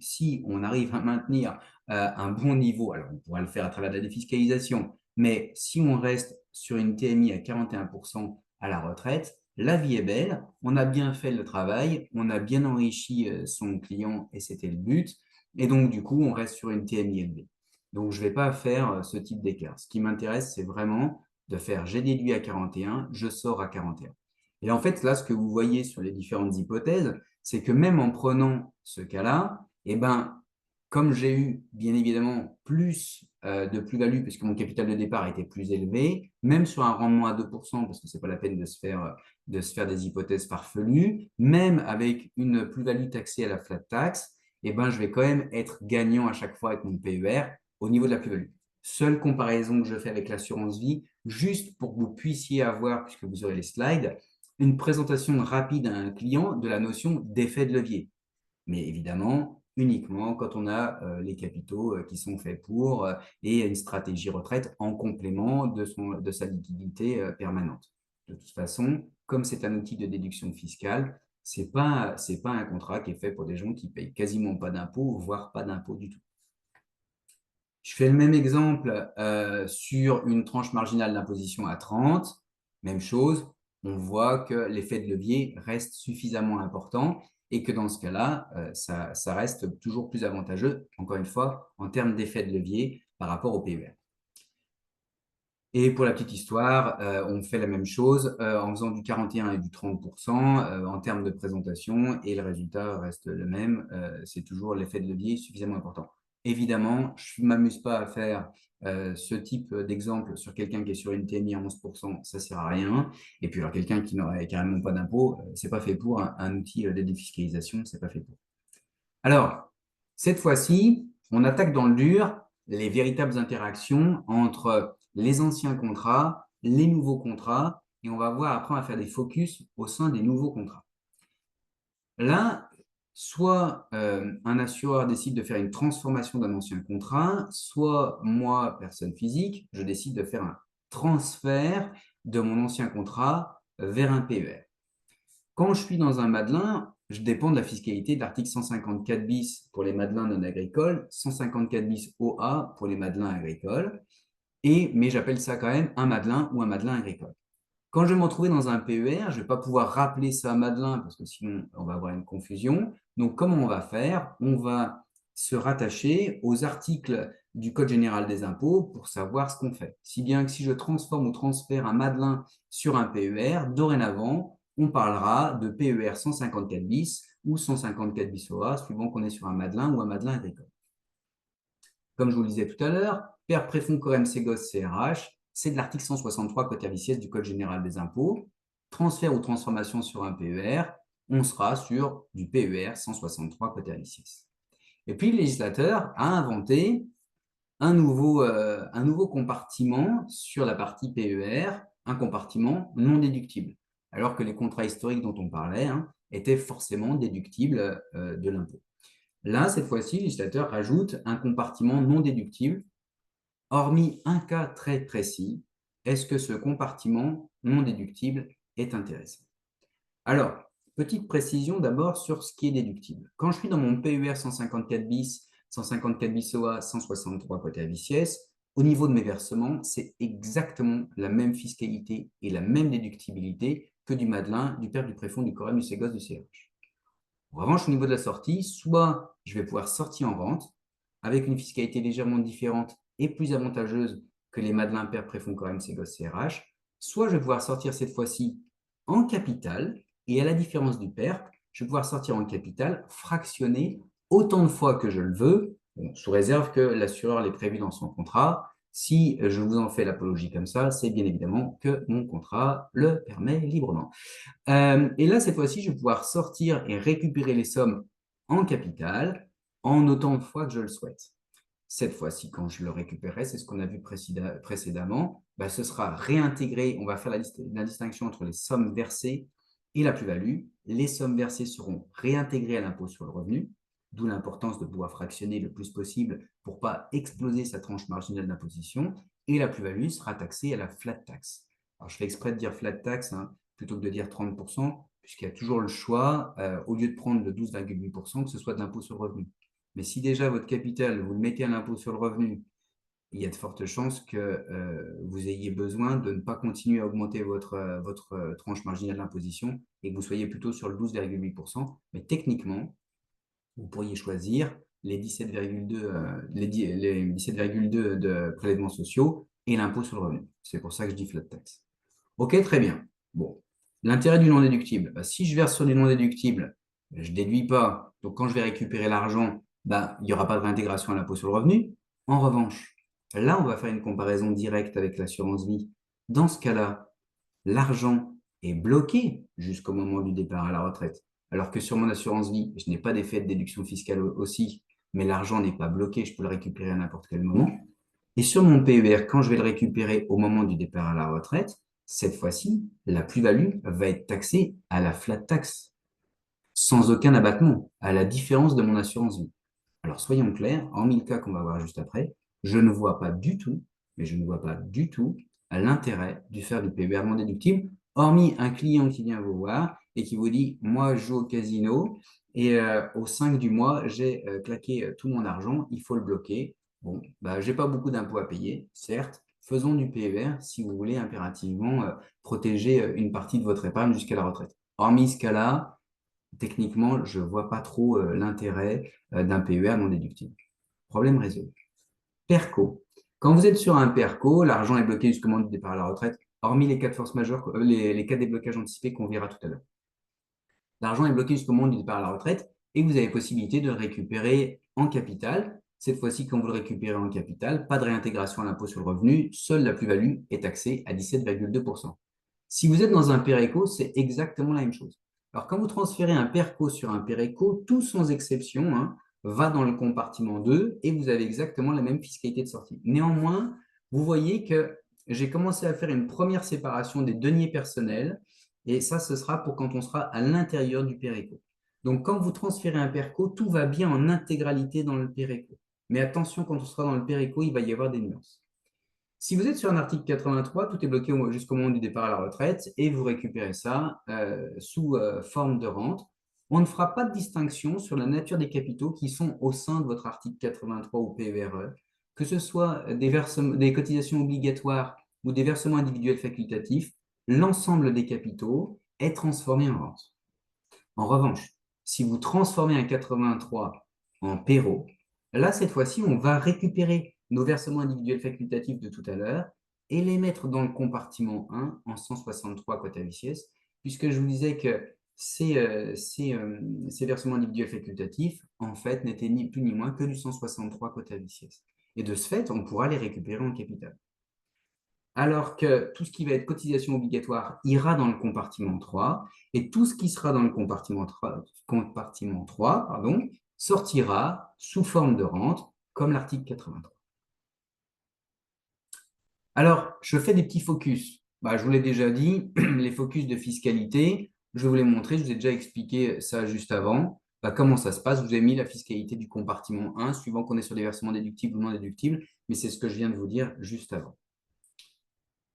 Si on arrive à maintenir un bon niveau, alors on pourra le faire à travers de la défiscalisation, mais si on reste sur une TMI à 41% à la retraite, la vie est belle, on a bien fait le travail, on a bien enrichi son client et c'était le but. Et donc, du coup, on reste sur une TMI élevée. Donc, je ne vais pas faire ce type d'écart. Ce qui m'intéresse, c'est vraiment de faire j'ai déduit à 41, je sors à 41. Et en fait, là, ce que vous voyez sur les différentes hypothèses, c'est que même en prenant ce cas-là, eh ben, comme j'ai eu bien évidemment plus de plus-value puisque mon capital de départ était plus élevé, même sur un rendement à 2%, parce que ce n'est pas la peine de se faire des hypothèses farfelues, même avec une plus-value taxée à la flat tax, eh ben, je vais quand même être gagnant à chaque fois avec mon PER au niveau de la plus-value. Seule comparaison que je fais avec l'assurance vie, juste pour que vous puissiez avoir, puisque vous aurez les slides, une présentation rapide à un client de la notion d'effet de levier. Mais évidemment, uniquement quand on a les capitaux qui sont faits pour et une stratégie retraite en complément de sa liquidité permanente. De toute façon, comme c'est un outil de déduction fiscale, c'est pas un contrat qui est fait pour des gens qui payent quasiment pas d'impôts, voire pas d'impôts du tout. Je fais le même exemple sur une tranche marginale d'imposition à 30. Même chose, on voit que l'effet de levier reste suffisamment important et que dans ce cas-là, ça reste toujours plus avantageux, encore une fois, en termes d'effet de levier par rapport au PER. Et pour la petite histoire, on fait la même chose en faisant du 41 et du 30% en termes de présentation et le résultat reste le même. C'est toujours l'effet de levier suffisamment important. Évidemment, je ne m'amuse pas à faire ce type d'exemple sur quelqu'un qui est sur une TMI à 11%, ça ne sert à rien. Et puis, alors, quelqu'un qui n'aurait carrément pas d'impôt, ce n'est pas fait pour un outil de défiscalisation, ce n'est pas fait pour. Alors, cette fois-ci, on attaque dans le dur les véritables interactions entre les anciens contrats, les nouveaux contrats, et on va voir après, on va faire des focus au sein des nouveaux contrats. Là, soit un assureur décide de faire une transformation d'un ancien contrat, soit moi, personne physique, je décide de faire un transfert de mon ancien contrat vers un PER. Quand je suis dans un Madelin, je dépends de la fiscalité de l'article 154 bis pour les Madelins non agricoles, 154 bis OA pour les Madelins agricoles, mais j'appelle ça quand même un Madelin ou un Madelin agricole. Quand je vais me retrouver dans un PER, je ne vais pas pouvoir rappeler ça à Madelin parce que sinon on va avoir une confusion. Donc, comment on va faire? On va se rattacher aux articles du Code général des impôts pour savoir ce qu'on fait. Si bien que si je transforme ou transfère un Madelin sur un PER, dorénavant, on parlera de PER 154 bis ou 154 bis OA, suivant qu'on est sur un Madelin ou un Madelin agricole. Comme je vous le disais tout à l'heure, père préfonds Corem Ségos CRH, c'est de l'article 163 quatervicies du Code général des impôts. Transfert ou transformation sur un PER, on sera sur du PER 163 quatervicies. Et puis, le législateur a inventé un nouveau compartiment sur la partie PER, un compartiment non déductible, alors que les contrats historiques dont on parlait étaient forcément déductibles de l'impôt. Là, cette fois-ci, le législateur rajoute un compartiment non déductible, hormis un cas très précis. Est-ce que ce compartiment non déductible est intéressant? Alors, petite précision d'abord sur ce qui est déductible. Quand je suis dans mon PER 154 bis, 154 bis OA, 163 quatervicies, au niveau de mes versements, c'est exactement la même fiscalité et la même déductibilité que du Madelin, du père, du préfonds, du Corem, du Ségos, du CRH. En revanche, au niveau de la sortie, soit je vais pouvoir sortir en vente avec une fiscalité légèrement différente et plus avantageuse que les Madelin, père, préfonds, Corem, Ségos, CRH, soit je vais pouvoir sortir cette fois-ci en capital et à la différence du père, je vais pouvoir sortir en capital fractionné autant de fois que je le veux, sous réserve que l'assureur l'ait prévu dans son contrat. Si je vous en fais l'apologie comme ça, c'est bien évidemment que mon contrat le permet librement. Et là, cette fois-ci, je vais pouvoir sortir et récupérer les sommes en capital en autant de fois que je le souhaite. Cette fois-ci, quand je le récupérerai, c'est ce qu'on a vu précédemment, ce sera réintégré. On va faire la distinction entre les sommes versées et la plus-value. Les sommes versées seront réintégrées à l'impôt sur le revenu, d'où l'importance de pouvoir fractionner le plus possible pour ne pas exploser sa tranche marginale d'imposition. Et la plus-value sera taxée à la flat tax. Alors, je fais exprès de dire flat tax plutôt que de dire 30%, puisqu'il y a toujours le choix, au lieu de prendre le 12,8%, que ce soit de l'impôt sur le revenu. Mais si déjà votre capital, vous le mettez à l'impôt sur le revenu, il y a de fortes chances que vous ayez besoin de ne pas continuer à augmenter votre tranche marginale d'imposition et que vous soyez plutôt sur le 12,8%. Mais techniquement, vous pourriez choisir les 17,2 les 17,2 de prélèvements sociaux et l'impôt sur le revenu. C'est pour ça que je dis flat tax. OK, très bien. Bon, l'intérêt du non déductible, si je verse sur du non déductible, je ne déduis pas. Donc, quand je vais récupérer l'argent, il n'y aura pas de réintégration à l'impôt sur le revenu. En revanche, là, on va faire une comparaison directe avec l'assurance vie. Dans ce cas-là, l'argent est bloqué jusqu'au moment du départ à la retraite. Alors que sur mon assurance vie, je n'ai pas d'effet de déduction fiscale aussi, mais l'argent n'est pas bloqué, je peux le récupérer à n'importe quel moment. Et sur mon PER, quand je vais le récupérer au moment du départ à la retraite, cette fois-ci, la plus-value va être taxée à la flat tax, sans aucun abattement, à la différence de mon assurance vie. Alors, soyons clairs, hormis le cas qu'on va voir juste après, je ne vois pas du tout, mais je ne vois pas du tout l'intérêt de faire du PER non déductible, hormis un client qui vient vous voir et qui vous dit, moi, je joue au casino et au 5 du mois, j'ai claqué tout mon argent, il faut le bloquer. Bon, je n'ai pas beaucoup d'impôts à payer, certes. Faisons du PER si vous voulez impérativement protéger une partie de votre épargne jusqu'à la retraite. Hormis ce cas-là, techniquement, je ne vois pas trop l'intérêt d'un PER non déductible. Problème résolu. PERCO. Quand vous êtes sur un PERCO, l'argent est bloqué jusqu'au moment du départ à la retraite, hormis les cas de force majeure, les cas de déblocage anticipé qu'on verra tout à l'heure. L'argent est bloqué jusqu'au moment du départ à la retraite et vous avez possibilité de le récupérer en capital. Cette fois-ci, quand vous le récupérez en capital, pas de réintégration à l'impôt sur le revenu, seule la plus-value est taxée à 17,2%. Si vous êtes dans un PERECO, c'est exactement la même chose. Alors, quand vous transférez un PERCO sur un PERECO, tout sans exception va dans le compartiment 2 et vous avez exactement la même fiscalité de sortie. Néanmoins, vous voyez que j'ai commencé à faire une première séparation des deniers personnels et ça, ce sera pour quand on sera à l'intérieur du PERECO. Donc, quand vous transférez un PERCO, tout va bien en intégralité dans le PERECO. Mais attention, quand on sera dans le PERECO, il va y avoir des nuances. Si vous êtes sur un article 83, tout est bloqué jusqu'au moment du départ à la retraite et vous récupérez ça sous forme de rente. On ne fera pas de distinction sur la nature des capitaux qui sont au sein de votre article 83 ou PERE, que ce soit des cotisations obligatoires ou des versements individuels facultatifs, l'ensemble des capitaux est transformé en rente. En revanche, si vous transformez un 83 en PERO, là, cette fois-ci, on va récupérer nos versements individuels facultatifs de tout à l'heure et les mettre dans le compartiment 1 en 163 quota VCS, puisque je vous disais que ces versements individuels facultatifs, en fait, n'étaient ni plus ni moins que du 163 quota VCS. Et de ce fait, on pourra les récupérer en capital. Alors que tout ce qui va être cotisation obligatoire ira dans le compartiment 3 et tout ce qui sera dans le compartiment 3 sortira sous forme de rente, comme l'article 83. Alors, je fais des petits focus. Je vous l'ai déjà dit, les focus de fiscalité, je vais vous les montrer, je vous ai déjà expliqué ça juste avant. Comment ça se passe? Vous avez mis la fiscalité du compartiment 1, suivant qu'on est sur des versements déductibles ou non déductibles, mais c'est ce que je viens de vous dire juste avant.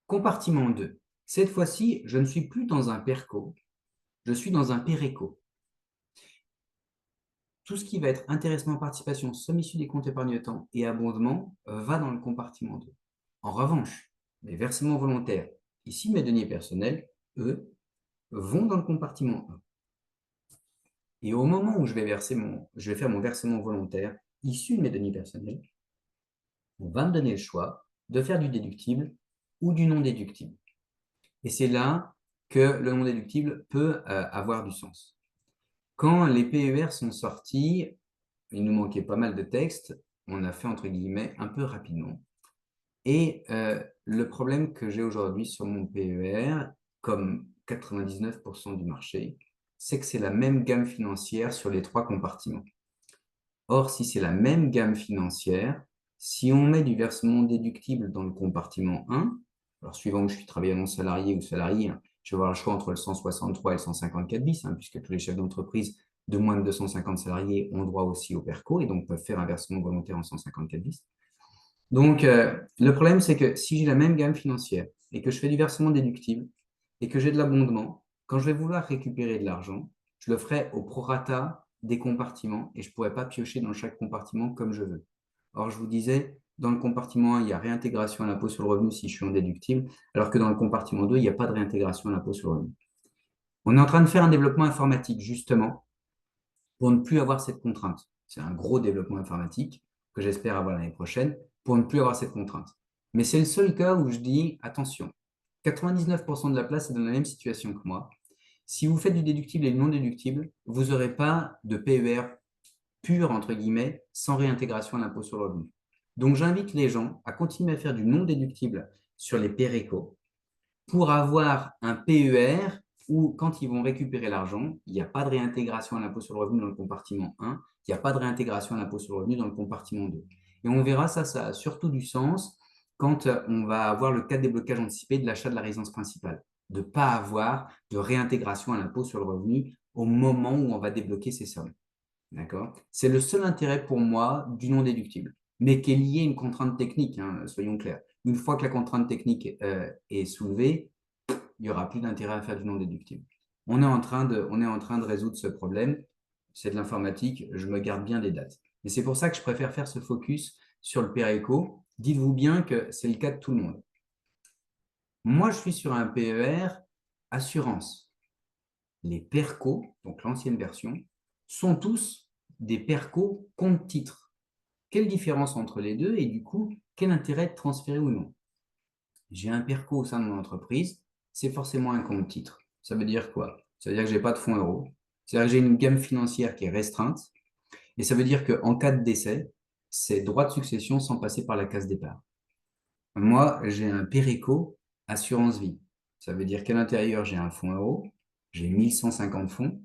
Compartiment 2. Cette fois-ci, je ne suis plus dans un PERCO, je suis dans un PERECO. Tout ce qui va être intéressement, participation, somme issue des comptes épargne-temps et abondement va dans le compartiment 2. En revanche, les versements volontaires, ici mes deniers personnels, eux, vont dans le compartiment 1. Et au moment où je vais faire mon versement volontaire issu de mes deniers personnels, on va me donner le choix de faire du déductible ou du non déductible. Et c'est là que le non déductible peut avoir du sens. Quand les PER sont sortis, il nous manquait pas mal de textes, on a fait entre guillemets un peu rapidement. Et le problème que j'ai aujourd'hui sur mon PER, comme 99% du marché, c'est que c'est la même gamme financière sur les 3 compartiments. Or, si c'est la même gamme financière, si on met du versement déductible dans le compartiment 1, alors suivant que je suis travailleur non salarié ou salarié, je vais avoir le choix entre le 163 et le 154 bis, puisque tous les chefs d'entreprise de moins de 250 salariés ont droit aussi au PERCO et donc peuvent faire un versement volontaire en 154 bis. Donc, le problème, c'est que si j'ai la même gamme financière et que je fais du versement déductible et que j'ai de l'abondement, quand je vais vouloir récupérer de l'argent, je le ferai au prorata des compartiments et je ne pourrai pas piocher dans chaque compartiment comme je veux. Or, je vous disais, dans le compartiment 1, il y a réintégration à l'impôt sur le revenu si je suis en déductible, alors que dans le compartiment 2, il n'y a pas de réintégration à l'impôt sur le revenu. On est en train de faire un développement informatique, justement, pour ne plus avoir cette contrainte. C'est un gros développement informatique que j'espère avoir l'année prochaine pour ne plus avoir cette contrainte. Mais c'est le seul cas où je dis, attention, 99% de la place est dans la même situation que moi. Si vous faites du déductible et du non déductible, vous n'aurez pas de PER pur, entre guillemets, sans réintégration à l'impôt sur le revenu. Donc, j'invite les gens à continuer à faire du non déductible sur les PERECO pour avoir un PER où, quand ils vont récupérer l'argent, il n'y a pas de réintégration à l'impôt sur le revenu dans le compartiment 1, il n'y a pas de réintégration à l'impôt sur le revenu dans le compartiment 2. Et on verra ça, ça a surtout du sens quand on va avoir le cas de déblocage anticipé de l'achat de la résidence principale, de ne pas avoir de réintégration à l'impôt sur le revenu au moment où on va débloquer ces sommes. D'accord? C'est le seul intérêt pour moi du non déductible, mais qui est lié à une contrainte technique, soyons clairs. Une fois que la contrainte technique est soulevée, il n'y aura plus d'intérêt à faire du non déductible. On est en train de résoudre ce problème. C'est de l'informatique, je me garde bien des dates. Mais c'est pour ça que je préfère faire ce focus sur le PERECO. Dites-vous bien que c'est le cas de tout le monde. Moi, je suis sur un PER assurance. Les PERCO, donc l'ancienne version, sont tous des PERCO compte-titres. Quelle différence entre les deux et du coup, quel intérêt de transférer ou non? J'ai un PERCO au sein de mon entreprise, c'est forcément un compte-titre. Ça veut dire quoi? Ça veut dire que je n'ai pas de fonds euros. C'est-à-dire que j'ai une gamme financière qui est restreinte. Et ça veut dire qu'en cas de décès, c'est droit de succession sans passer par la case départ. Moi, j'ai un PERECO assurance vie. Ça veut dire qu'à l'intérieur, j'ai un fonds euro, j'ai 1150 fonds.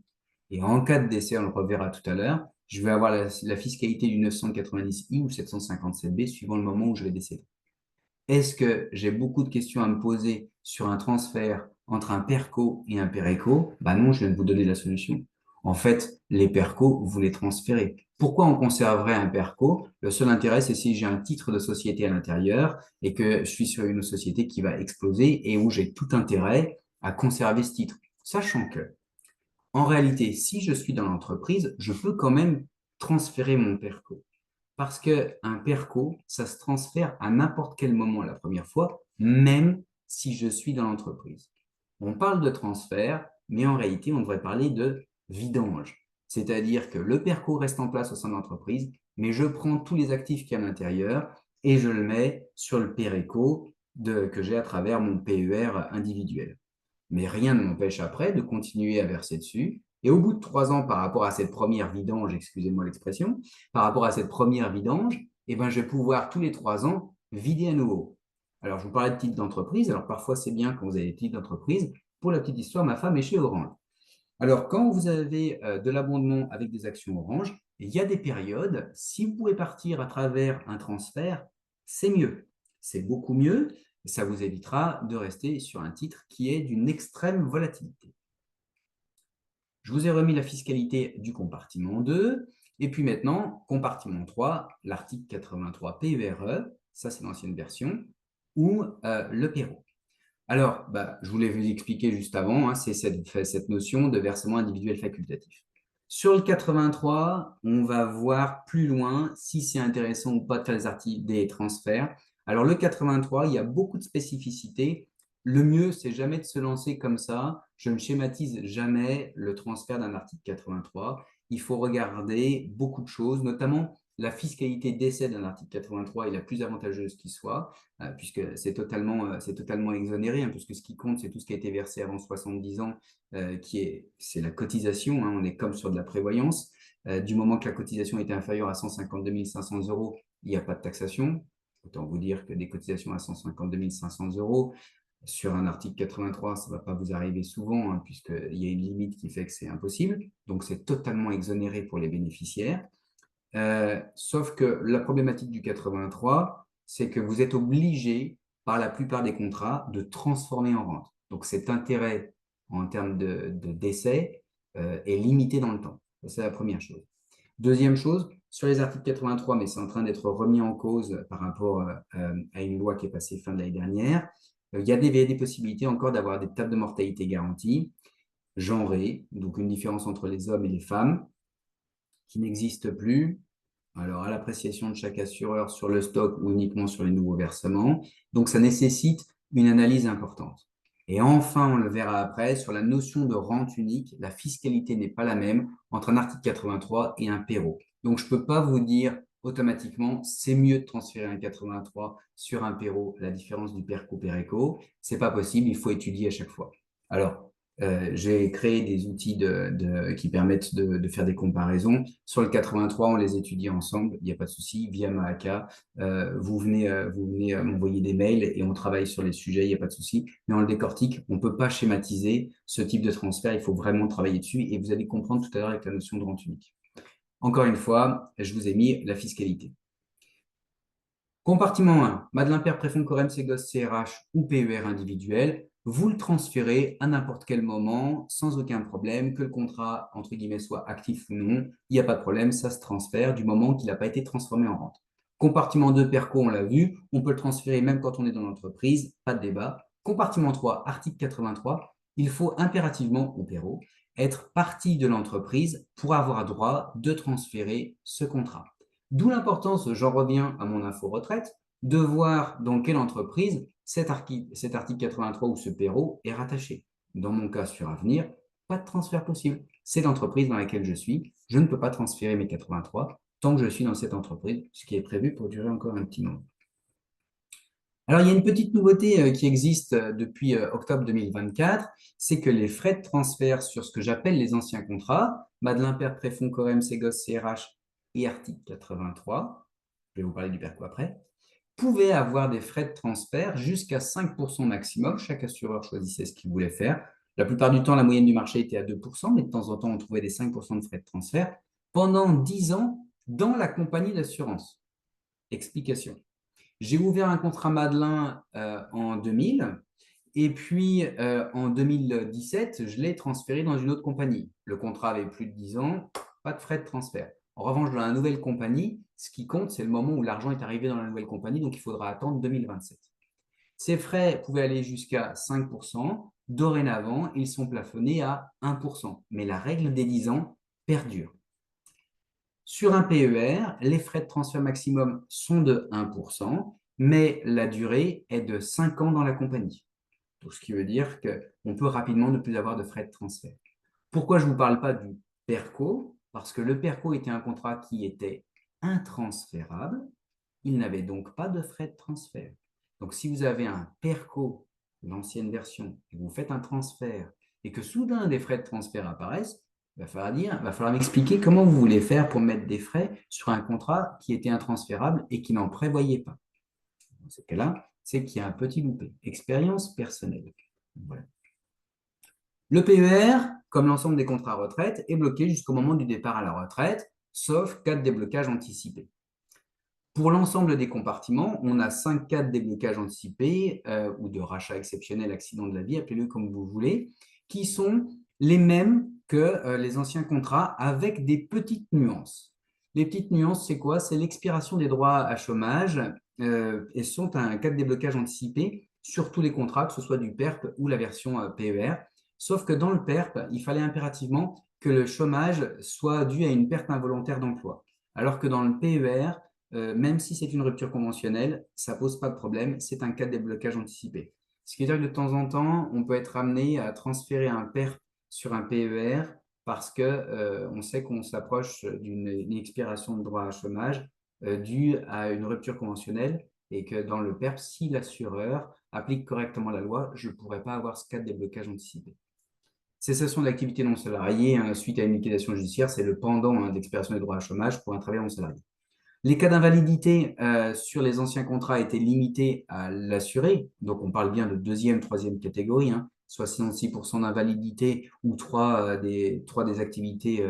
Et en cas de décès, on le reverra tout à l'heure, je vais avoir la fiscalité du 990I ou 757B suivant le moment où je vais décéder. Est-ce que j'ai beaucoup de questions à me poser sur un transfert entre un PERCO et un PERECO? Non, je viens de vous donner la solution. En fait, les percos, vous les transférez. Pourquoi on conserverait un perco? Le seul intérêt, c'est si j'ai un titre de société à l'intérieur et que je suis sur une société qui va exploser et où j'ai tout intérêt à conserver ce titre. Sachant que, en réalité, si je suis dans l'entreprise, je peux quand même transférer mon perco. Parce qu'un perco, ça se transfère à n'importe quel moment la première fois, même si je suis dans l'entreprise. On parle de transfert, mais en réalité, on devrait parler de vidange. C'est-à-dire que le perco reste en place au sein de l'entreprise, mais je prends tous les actifs qu'il y a à l'intérieur et je le mets sur le péréco que j'ai à travers mon PER individuel. Mais rien ne m'empêche après de continuer à verser dessus. Et au bout de 3 ans, par rapport à cette première vidange, excusez-moi l'expression, par rapport à cette première vidange, eh ben, je vais pouvoir tous les 3 ans vider à nouveau. Alors, je vous parlais de titres d'entreprise. Alors, parfois, c'est bien quand vous avez des titres d'entreprise. Pour la petite histoire, ma femme est chez Orange. Alors, quand vous avez de l'abondement avec des actions Orange, il y a des périodes, si vous pouvez partir à travers un transfert, c'est mieux. C'est beaucoup mieux. Ça vous évitera de rester sur un titre qui est d'une extrême volatilité. Je vous ai remis la fiscalité du compartiment 2. Et puis maintenant, compartiment 3, l'article 83 PERE, ça c'est l'ancienne version, ou le Pérou. Alors, je voulais vous expliquer juste avant, hein, c'est cette notion de versement individuel facultatif. Sur le 83, on va voir plus loin si c'est intéressant ou pas de faire des transferts. Alors, le 83, il y a beaucoup de spécificités. Le mieux, c'est jamais de se lancer comme ça. Je ne schématise jamais le transfert d'un article 83. Il faut regarder beaucoup de choses, notamment la fiscalité d'essai d'un article 83 est la plus avantageuse qui soit, puisque c'est totalement exonéré, hein, puisque ce qui compte, c'est tout ce qui a été versé avant 70 ans, c'est la cotisation, hein, on est comme sur de la prévoyance. Du moment que la cotisation était inférieure à 152 500 euros, il n'y a pas de taxation. Autant vous dire que des cotisations à 152 500 euros, sur un article 83, ça ne va pas vous arriver souvent, hein, puisqu'il y a une limite qui fait que c'est impossible. Donc, c'est totalement exonéré pour les bénéficiaires. Sauf que la problématique du 83, c'est que vous êtes obligé, par la plupart des contrats, de transformer en rente. Donc, cet intérêt en termes de décès est limité dans le temps. C'est la première chose. Deuxième chose, sur les articles 83, mais c'est en train d'être remis en cause par rapport à une loi qui est passée fin de l'année dernière, il y a des possibilités encore d'avoir des tables de mortalité garanties, genrées, donc une différence entre les hommes et les femmes, qui n'existe plus. Alors, à l'appréciation de chaque assureur sur le stock ou uniquement sur les nouveaux versements. Donc, ça nécessite une analyse importante. Et enfin, on le verra après, sur la notion de rente unique, la fiscalité n'est pas la même entre un article 83 et un PERO. Donc, je ne peux pas vous dire automatiquement, c'est mieux de transférer un 83 sur un PERO, la différence du PERCO-PERECO. Ce n'est pas possible, il faut étudier à chaque fois. Alors, j'ai créé des outils qui permettent de faire des comparaisons. Sur le 83, on les étudie ensemble, il n'y a pas de souci, via Mahaka. Vous venez m'envoyer des mails et on travaille sur les sujets, il n'y a pas de souci. Mais on le décortique, on ne peut pas schématiser ce type de transfert, il faut vraiment travailler dessus et vous allez comprendre tout à l'heure avec la notion de rente unique. Encore une fois, je vous ai mis la fiscalité. Compartiment 1, Madeleine Père, Préfonds, Corem, Ségos, CRH ou PER individuel, vous le transférez à n'importe quel moment sans aucun problème, que le contrat, entre guillemets, soit actif ou non, il n'y a pas de problème, ça se transfère du moment qu'il n'a pas été transformé en rente. Compartiment 2, Perco, on l'a vu, on peut le transférer même quand on est dans l'entreprise, pas de débat. Compartiment 3, article 83, il faut impérativement, au Perro, être partie de l'entreprise pour avoir droit de transférer ce contrat. D'où l'importance, j'en reviens à mon info retraite, de voir dans quelle entreprise cet article 83 ou ce PERO est rattaché. Dans mon cas sur Avenir, pas de transfert possible. C'est l'entreprise dans laquelle je suis. Je ne peux pas transférer mes 83 tant que je suis dans cette entreprise, ce qui est prévu pour durer encore un petit moment. Alors, il y a une petite nouveauté qui existe depuis octobre 2024, c'est que les frais de transfert sur ce que j'appelle les anciens contrats, Madeleine Père, Préfonds, Corem, Ségos, CRH et article 83, je vais vous parler du PERCO après, pouvaient avoir des frais de transfert jusqu'à 5% maximum. Chaque assureur choisissait ce qu'il voulait faire. La plupart du temps, la moyenne du marché était à 2%, mais de temps en temps, on trouvait des 5% de frais de transfert pendant 10 ans dans la compagnie d'assurance. Explication. J'ai ouvert un contrat Madeleine en 2000 Et puis, en 2017, je l'ai transféré dans une autre compagnie. Le contrat avait plus de 10 ans, pas de frais de transfert. En revanche, dans la nouvelle compagnie, ce qui compte, c'est le moment où l'argent est arrivé dans la nouvelle compagnie, donc il faudra attendre 2027. Ces frais pouvaient aller jusqu'à 5%. Dorénavant, ils sont plafonnés à 1%. Mais la règle des 10 ans perdure. Sur un PER, les frais de transfert maximum sont de 1%, mais la durée est de 5 ans dans la compagnie. Donc, ce qui veut dire qu'on peut rapidement ne plus avoir de frais de transfert. Pourquoi je ne vous parle pas du PERCO? Parce que le PERCO était un contrat qui était intransférable. Il n'avait donc pas de frais de transfert. Donc, si vous avez un PERCO, l'ancienne version, et vous faites un transfert et que soudain des frais de transfert apparaissent, il va falloir m'expliquer comment vous voulez faire pour mettre des frais sur un contrat qui était intransférable et qui n'en prévoyait pas. Dans ce cas-là, c'est qu'il y a un petit loupé. Expérience personnelle. Voilà. Le PER, comme l'ensemble des contrats retraite, est bloqué jusqu'au moment du départ à la retraite, sauf cas de déblocage anticipé. Pour l'ensemble des compartiments, on a 5 cas de déblocage anticipé ou de rachat exceptionnel, accident de la vie, appelez-le comme vous voulez, qui sont les mêmes que les anciens contrats avec des petites nuances. Les petites nuances, c'est quoi? C'est l'expiration des droits à chômage et sont un cas de déblocage anticipé sur tous les contrats, que ce soit du PERP ou la version PER. Sauf que dans le PERP, il fallait impérativement que le chômage soit dû à une perte involontaire d'emploi. Alors que dans le PER, même si c'est une rupture conventionnelle, ça ne pose pas de problème, c'est un cas de déblocage anticipé. Ce qui veut dire que de temps en temps, on peut être amené à transférer un PERP sur un PER parce qu'on sait qu'on s'approche d'une expiration de droit à chômage due à une rupture conventionnelle et que dans le PERP, si l'assureur applique correctement la loi, je ne pourrais pas avoir ce cas de déblocage anticipé. Cessation de l'activité non salariée suite à une liquidation judiciaire, c'est le pendant d'expiration des droits à chômage pour un travailleur non salarié. Les cas d'invalidité sur les anciens contrats étaient limités à l'assuré, donc on parle bien de deuxième, troisième catégorie, 66% d'invalidité ou trois des activités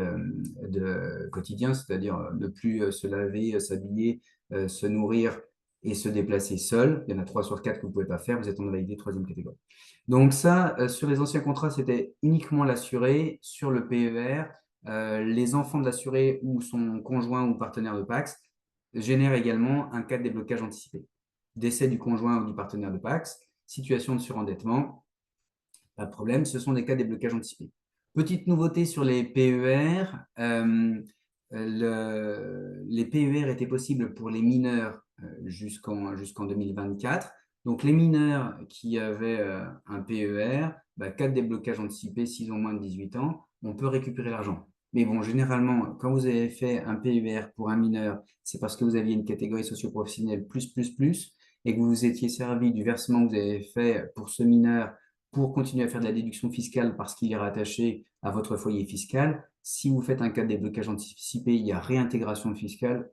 de quotidien, c'est-à-dire ne plus se laver, s'habiller, se nourrir et se déplacer seul. Il y en a 3 sur 4 que vous ne pouvez pas faire, vous êtes en invalidité troisième catégorie. Donc ça, sur les anciens contrats, c'était uniquement l'assuré. Sur le PER, les enfants de l'assuré ou son conjoint ou partenaire de PACS génère également un cas de déblocage anticipé. Décès du conjoint ou du partenaire de PACS, situation de surendettement, pas de problème, ce sont des cas de déblocage anticipé. Petite nouveauté sur les PER, les PER étaient possibles pour les mineurs jusqu'en 2024. Donc, les mineurs qui avaient un PER, cas de déblocage anticipé, s'ils ont moins de 18 ans, on peut récupérer l'argent. Mais bon, généralement, quand vous avez fait un PER pour un mineur, c'est parce que vous aviez une catégorie socio-professionnelle plus, et que vous vous étiez servi du versement que vous avez fait pour ce mineur pour continuer à faire de la déduction fiscale parce qu'il est rattaché à votre foyer fiscal. Si vous faites un cas de déblocage anticipé, il y a réintégration fiscale.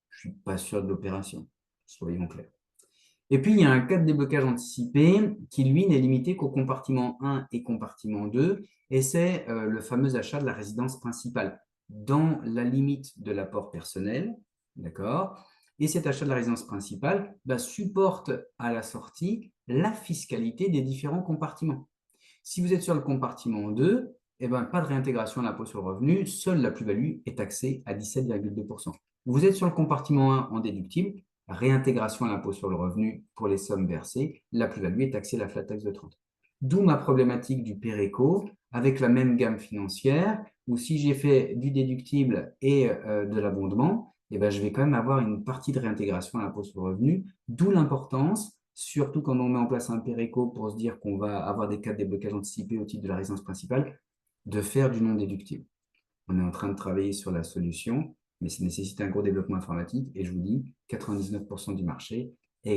Je ne suis pas sûr de l'opération, soyons clairs. Et puis, il y a un cas de déblocage anticipé qui, lui, n'est limité qu'au compartiment 1 et compartiment 2, et c'est le fameux achat de la résidence principale dans la limite de l'apport personnel, d'accord? Et cet achat de la résidence principale supporte à la sortie la fiscalité des différents compartiments. Si vous êtes sur le compartiment 2, pas de réintégration à l'impôt sur le revenu, seule la plus-value est taxée à 17,2%. Vous êtes sur le compartiment 1 en déductible, réintégration à l'impôt sur le revenu pour les sommes versées, la plus-value est taxée à la flat tax de 30. D'où ma problématique du PERECO avec la même gamme financière, où si j'ai fait du déductible et de l'abondement, je vais quand même avoir une partie de réintégration à l'impôt sur le revenu, d'où l'importance, surtout quand on met en place un PERECO pour se dire qu'on va avoir des cas de déblocage anticipé au titre de la résidence principale, de faire du non déductible. On est en train de travailler sur la solution, mais ça nécessite un gros développement informatique. Et je vous dis, 99% du marché est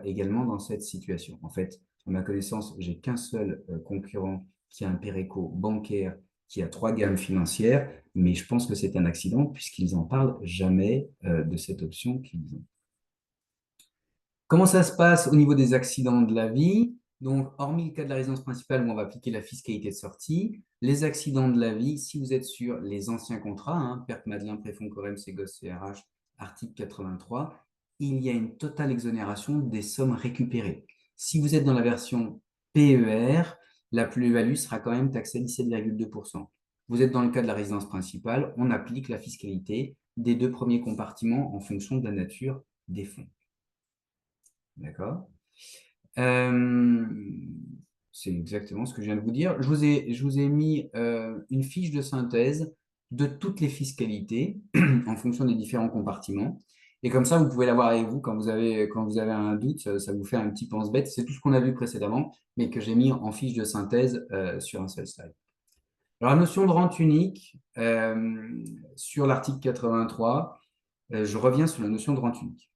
également dans cette situation. En fait, à ma connaissance, j'ai qu'un seul concurrent qui a un PERECO bancaire, qui a 3 gammes financières, mais je pense que c'est un accident puisqu'ils n'en parlent jamais de cette option qu'ils ont. Comment ça se passe au niveau des accidents de la vie? Donc, hormis le cas de la résidence principale où on va appliquer la fiscalité de sortie, les accidents de la vie, si vous êtes sur les anciens contrats, Perte Madelin, Préfonds, Corem, Ségos, CRH, article 83, il y a une totale exonération des sommes récupérées. Si vous êtes dans la version PER, la plus-value sera quand même taxée à 17,2%. Vous êtes dans le cas de la résidence principale, on applique la fiscalité des deux premiers compartiments en fonction de la nature des fonds. D'accord? Euh, c'est exactement ce que je viens de vous dire. Je vous ai mis une fiche de synthèse de toutes les fiscalités en fonction des différents compartiments. Et comme ça, vous pouvez l'avoir avec vous quand vous avez un doute, ça vous fait un petit pense-bête. C'est tout ce qu'on a vu précédemment, mais que j'ai mis en fiche de synthèse sur un seul slide. Alors, la notion de rente unique, sur l'article 83, je reviens sur la notion de rente unique.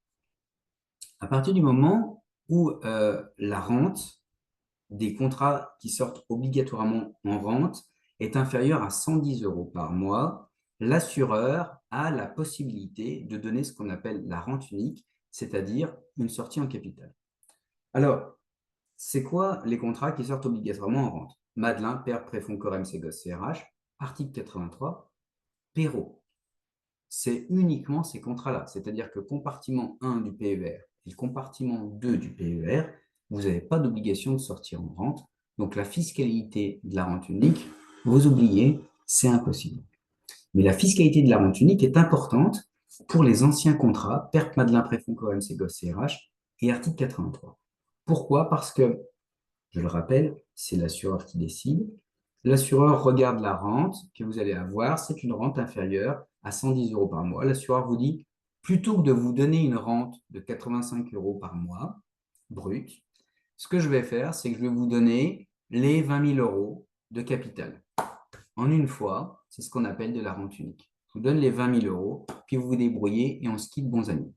À partir du moment où la rente des contrats qui sortent obligatoirement en rente est inférieure à 110 euros par mois, l'assureur a la possibilité de donner ce qu'on appelle la rente unique, c'est-à-dire une sortie en capital. Alors, c'est quoi les contrats qui sortent obligatoirement en rente? Madelin, Père, Préfonds, Corem, Ségos, CRH, article 83, Perrault. C'est uniquement ces contrats-là. C'est-à-dire que compartiment 1 du PER et compartiment 2 du PER, vous n'avez pas d'obligation de sortir en rente. Donc la fiscalité de la rente unique, vous oubliez, c'est impossible. Mais la fiscalité de la rente unique est importante pour les anciens contrats, PERP, Madelin, Préfonds, Corem, Ségos, CRH et article 83. Pourquoi? Parce que, je le rappelle, c'est l'assureur qui décide. L'assureur regarde la rente que vous allez avoir, c'est une rente inférieure à 110 euros par mois. L'assureur vous dit, plutôt que de vous donner une rente de 85 euros par mois, brut, ce que je vais faire, c'est que je vais vous donner les 20 000 euros de capital. En une fois, c'est ce qu'on appelle de la rente unique. Je vous donne les 20 000 euros, puis vous vous débrouillez et on se quitte bons amis.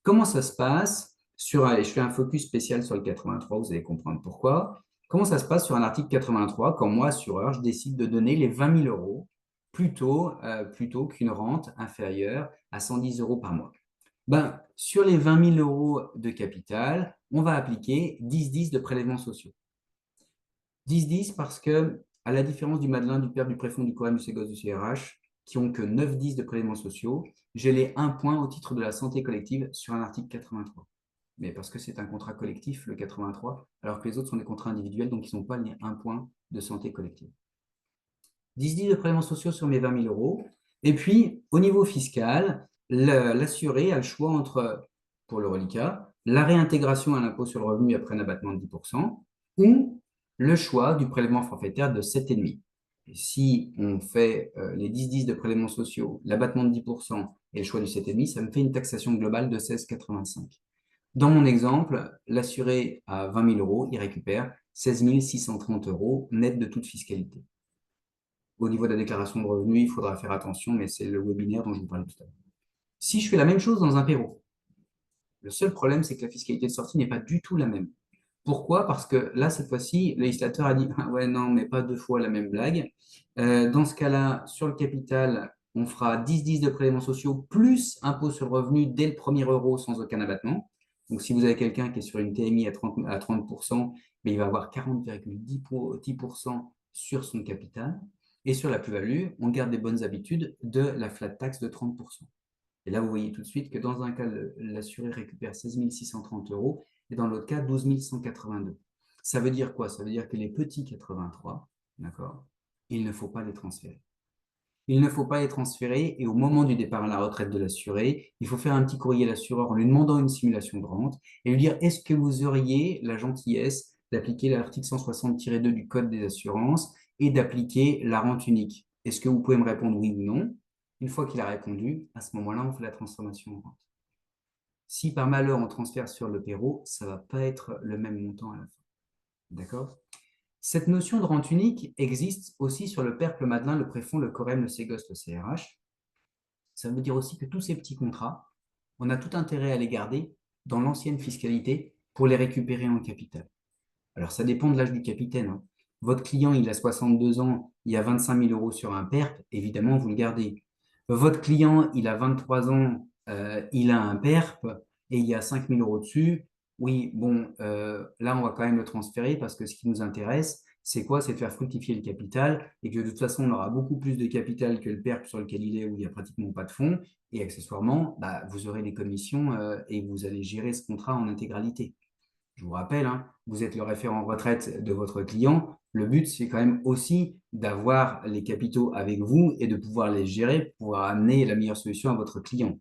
Comment ça se passe je fais un focus spécial sur le 83, vous allez comprendre pourquoi. Comment ça se passe sur un article 83 quand moi, assureur, je décide de donner les 20 000 euros plutôt qu'une rente inférieure à 110 euros par mois? Ben, sur les 20 000 euros de capital, on va appliquer 10-10 de prélèvements sociaux. 10-10 parce que, à la différence du Madelin, du Père, du Préfonds, du Coram, du Ségos, du CRH, qui ont que 9-10 de prélèvements sociaux, j'ai les 1 point au titre de la santé collective sur un article 83. Mais parce que c'est un contrat collectif, le 83, alors que les autres sont des contrats individuels, donc ils n'ont pas les 1 point de santé collective. 10-10 de prélèvements sociaux sur mes 20 000 euros. Et puis, au niveau fiscal, l'assuré a le choix entre, pour le reliquat, la réintégration à l'impôt sur le revenu après un abattement de 10% ou le choix du prélèvement forfaitaire de 7,5%. Et si on fait les 10-10 de prélèvements sociaux, l'abattement de 10% et le choix du 7,5%, ça me fait une taxation globale de 16,85. Dans mon exemple, l'assuré à 20 000 euros, il récupère 16 630 euros net de toute fiscalité. Au niveau de la déclaration de revenus, il faudra faire attention, mais c'est le webinaire dont je vous parlais tout à l'heure. Si je fais la même chose dans un Pérou, le seul problème, c'est que la fiscalité de sortie n'est pas du tout la même. Pourquoi? Parce que là, cette fois-ci, le législateur a dit ah ouais, non, mais pas deux fois la même blague. Dans ce cas-là, sur le capital, on fera 10-10 de prélèvements sociaux plus impôt sur le revenu dès le premier euro sans aucun abattement. Donc, si vous avez quelqu'un qui est sur une TMI à 30%, mais il va avoir 40,10% sur son capital. Et sur la plus-value, on garde des bonnes habitudes de la flat tax de 30%. Et là, vous voyez tout de suite que dans un cas, l'assuré récupère 16 630 euros et dans l'autre cas, 12 182. Ça veut dire quoi? Ça veut dire que les petits 83, d'accord, il ne faut pas les transférer. Il ne faut pas les transférer et au moment du départ à la retraite de l'assuré, il faut faire un petit courrier à l'assureur en lui demandant une simulation de rente et lui dire est-ce que vous auriez la gentillesse d'appliquer l'article 160-2 du Code des assurances et d'appliquer la rente unique? Est-ce que vous pouvez me répondre oui ou non? Une fois qu'il a répondu, à ce moment-là, on fait la transformation en rente. Si par malheur on transfère sur le Perrault, ça ne va pas être le même montant à la fin. D'accord? Cette notion de rente unique existe aussi sur le PERP, le Madelin, le Préfonds, le Corem, le Ségos, le CRH. Ça veut dire aussi que tous ces petits contrats, on a tout intérêt à les garder dans l'ancienne fiscalité pour les récupérer en capital. Alors, ça dépend de l'âge du capitaine, hein. Votre client, il a 62 ans, il a 25 000 euros sur un PERP, évidemment, vous le gardez. Votre client, il a 23 ans, il a un PERP et il y a 5 000 euros dessus. Oui, bon, là, on va quand même le transférer parce que ce qui nous intéresse, c'est quoi? C'est de faire fructifier le capital et que de toute façon, on aura beaucoup plus de capital que le PERP sur lequel il est où il n'y a pratiquement pas de fonds. Et accessoirement, bah, vous aurez des commissions et vous allez gérer ce contrat en intégralité. Je vous rappelle, hein, vous êtes le référent retraite de votre client. Le but, c'est quand même aussi d'avoir les capitaux avec vous et de pouvoir les gérer pour pouvoir amener la meilleure solution à votre client.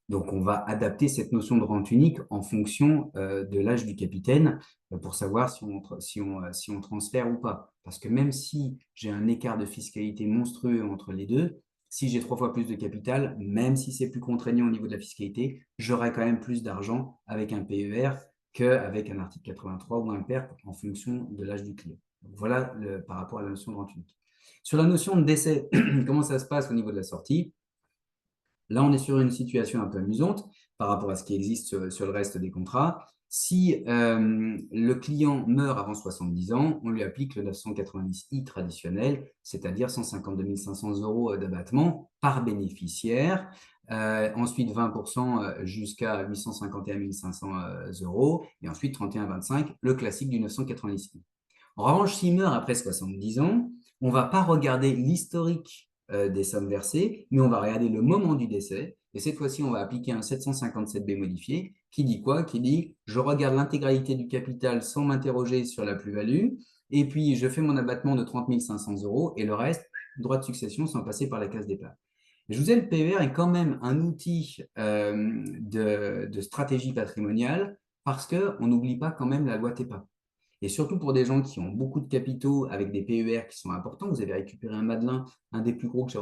Donc, on va adapter cette notion de rente unique en fonction de l'âge du capitaine pour savoir si on transfère ou pas. Parce que même si j'ai un écart de fiscalité monstrueux entre les deux, si j'ai 3 fois plus de capital, même si c'est plus contraignant au niveau de la fiscalité, j'aurai quand même plus d'argent avec un PER qu'avec un article 83 ou un PERP en fonction de l'âge du client. Donc, voilà par rapport à la notion de rente unique. Sur la notion de décès, comment ça se passe au niveau de la sortie? Là, on est sur une situation un peu amusante par rapport à ce qui existe sur le reste des contrats. Si le client meurt avant 70 ans, on lui applique le 990i traditionnel, c'est-à-dire 152 500 euros d'abattement par bénéficiaire. Ensuite, 20% jusqu'à 851 500 euros. Et ensuite, 31,25, le classique du 990i. En revanche, s'il meurt après 70 ans, on ne va pas regarder l'historique des sommes versées, mais on va regarder le moment du décès. Et cette fois-ci, on va appliquer un 757B modifié qui dit quoi? Qui dit je regarde l'intégralité du capital sans m'interroger sur la plus-value, et puis je fais mon abattement de 30 500 euros et le reste, droit de succession sans passer par la case départ. Je vous disais, le PER est quand même un outil de stratégie patrimoniale parce qu'on n'oublie pas quand même la loi TEPA. Et surtout pour des gens qui ont beaucoup de capitaux avec des PER qui sont importants. Vous avez récupéré un Madelin, un des plus gros que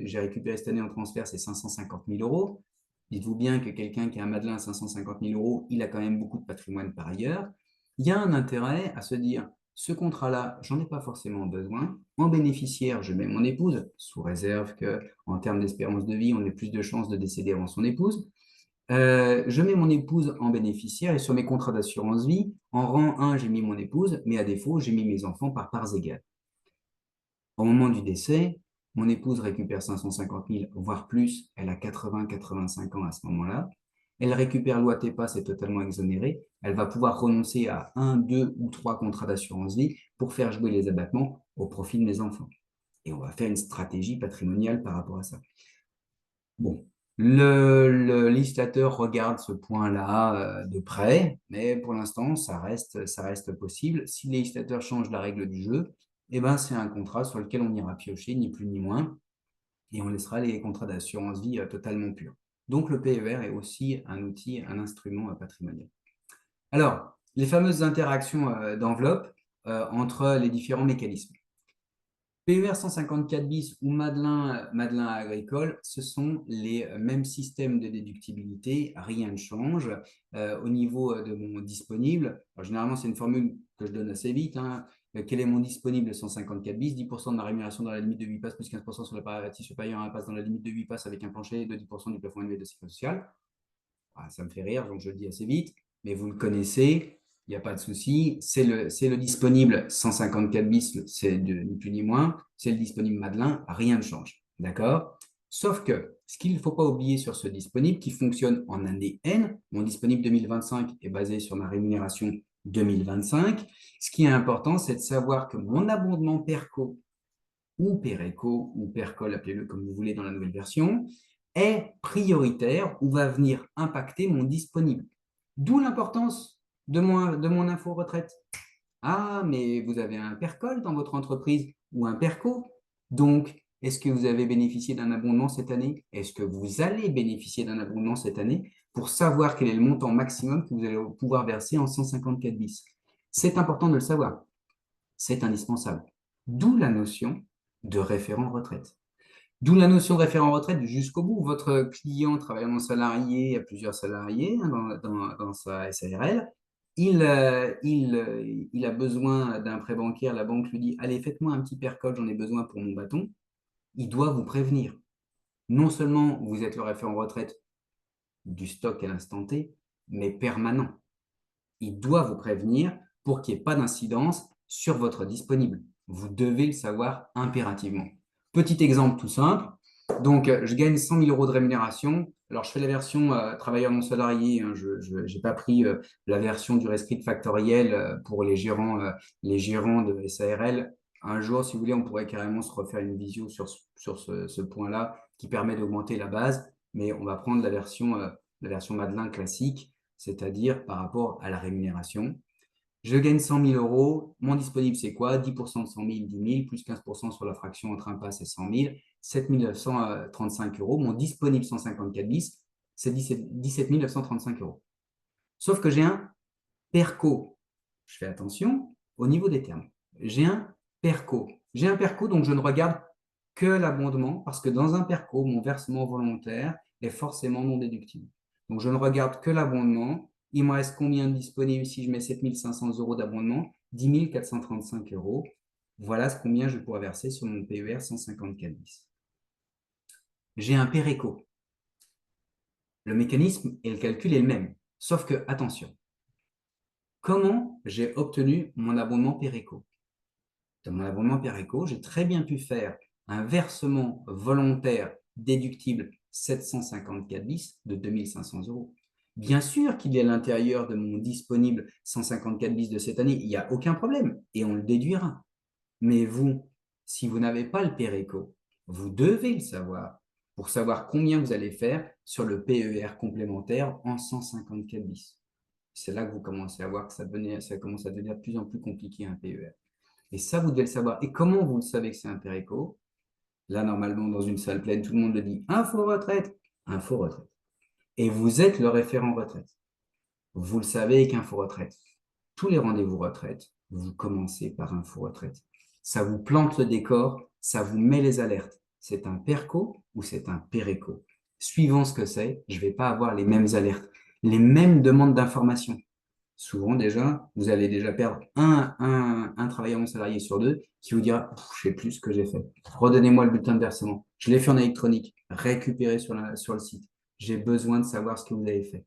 j'ai récupéré cette année en transfert, c'est 550 000 euros. Dites-vous bien que quelqu'un qui a un Madelin à 550 000 euros, il a quand même beaucoup de patrimoine par ailleurs. Il y a un intérêt à se dire, ce contrat-là, j'en ai pas forcément besoin. En bénéficiaire, je mets mon épouse, sous réserve qu'en termes d'espérance de vie, on ait plus de chances de décéder avant son épouse. Je mets mon épouse en bénéficiaire et sur mes contrats d'assurance vie, en rang 1, j'ai mis mon épouse, mais à défaut, j'ai mis mes enfants par parts égales. Au moment du décès, mon épouse récupère 550 000, voire plus. Elle a 80-85 ans à ce moment-là. Elle récupère l'OATEPA, c'est totalement exonéré. Elle va pouvoir renoncer à 1, 2 ou 3 contrats d'assurance vie pour faire jouer les abattements au profit de mes enfants. Et on va faire une stratégie patrimoniale par rapport à ça. Bon, le législateur regarde ce point-là de près, mais pour l'instant, ça reste possible. Si le législateur change la règle du jeu, eh ben, c'est un contrat sur lequel on ira piocher, ni plus ni moins, et on laissera les contrats d'assurance vie totalement purs. Donc, le PER est aussi un outil, un instrument patrimonial. Alors, les fameuses interactions d'enveloppe entre les différents mécanismes. PER 154 bis ou Madelin agricole, ce sont les mêmes systèmes de déductibilité, rien ne change. Au niveau de mon disponible, alors généralement c'est une formule que je donne assez vite, hein. Quel est mon disponible 154 bis? 10% de la rémunération dans la limite de 8 passes plus 15% sur la partie supérieure à un passe dans la limite de 8 passes avec un plancher de 10% du plafond annuel de sécurité sociale. Ah, ça me fait rire, donc je le dis assez vite, mais vous le connaissez, il n'y a pas de souci. C'est le disponible 154 bis, c'est ni plus ni moins. C'est le disponible Madelin, rien ne change. D'accord? Sauf que ce qu'il ne faut pas oublier sur ce disponible qui fonctionne en année N, mon disponible 2025 est basé sur ma rémunération 2025. Ce qui est important, c'est de savoir que mon abondement PERCO ou PERECO ou PERCOL, appelez-le comme vous voulez dans la nouvelle version, est prioritaire ou va venir impacter mon disponible. D'où l'importance de mon info retraite. Ah, mais vous avez un PERCOL dans votre entreprise ou un PERCO. Donc, est-ce que vous avez bénéficié d'un abondement cette année? Est-ce que vous allez bénéficier d'un abondement cette année pour savoir quel est le montant maximum que vous allez pouvoir verser en 154 bis? C'est important de le savoir. C'est indispensable. D'où la notion de référent retraite. D'où la notion de référent retraite jusqu'au bout. Votre client travaillant en salarié, a plusieurs salariés dans sa SARL. Il a besoin d'un prêt bancaire. La banque lui dit, allez, faites-moi un petit percole, j'en ai besoin pour mon bâton. Il doit vous prévenir. Non seulement vous êtes le référent retraite du stock à l'instant T, mais permanent. Il doit vous prévenir pour qu'il n'y ait pas d'incidence sur votre disponible. Vous devez le savoir impérativement. Petit exemple tout simple. Donc, je gagne 100 000 euros de rémunération. Alors, je fais la version travailleur non salarié, hein. Je n'ai pas pris la version du rescrit factoriel pour les gérants de SARL. Un jour, si vous voulez, on pourrait carrément se refaire une visio sur ce point-là qui permet d'augmenter la base. Mais on va prendre la version Madelin classique. c'est-à-dire par rapport à la rémunération. Je gagne 100 000 euros. Mon disponible, c'est quoi? 10% de 100 000, 10 000, plus 15% sur la fraction entre impasse et 100 000, 7 935 euros. Mon disponible 154 bis, c'est 17 935 euros. Sauf que j'ai un PERCO. Je fais attention au niveau des termes. J'ai un PERCO. J'ai un PERCO, donc je ne regarde que l'abondement, parce que dans un PERCO, mon versement volontaire est forcément non déductible. Donc, je ne regarde que l'abondement. Il me reste combien de disponibles si je mets 7 500 euros d'abondement? 10 435 euros. Voilà combien je pourrais verser sur mon PER 154 bis. J'ai un PERECO. Le mécanisme et le calcul est le même. Sauf que, attention, comment j'ai obtenu mon abondement PERECO? Dans mon abondement PERECO, j'ai très bien pu faire un versement volontaire déductible 754 bis de 2 500 euros. Bien sûr qu'il est à l'intérieur de mon disponible 154 bis de cette année, il n'y a aucun problème et on le déduira. Mais vous, si vous n'avez pas le PERECO, vous devez le savoir pour savoir combien vous allez faire sur le PER complémentaire en 154 bis. C'est là que vous commencez à voir que ça commence à devenir de plus en plus compliqué un PER. Et ça, vous devez le savoir. Et comment vous le savez que c'est un PERECO? Là, normalement, dans une salle pleine, tout le monde le dit. Info retraite, info retraite. Et vous êtes le référent retraite. Vous le savez qu'info retraite, tous les rendez-vous retraite, vous commencez par info retraite. Ça vous plante le décor, ça vous met les alertes. C'est un PERCO ou c'est un PERECO? Suivant ce que c'est, je ne vais pas avoir les mêmes alertes, les mêmes demandes d'informations. Souvent déjà, vous allez déjà perdre un travailleur non salarié sur deux qui vous dira, je ne sais plus ce que j'ai fait. Redonnez-moi le bulletin de versement. Je l'ai fait en électronique. Récupérez sur le site. J'ai besoin de savoir ce que vous avez fait.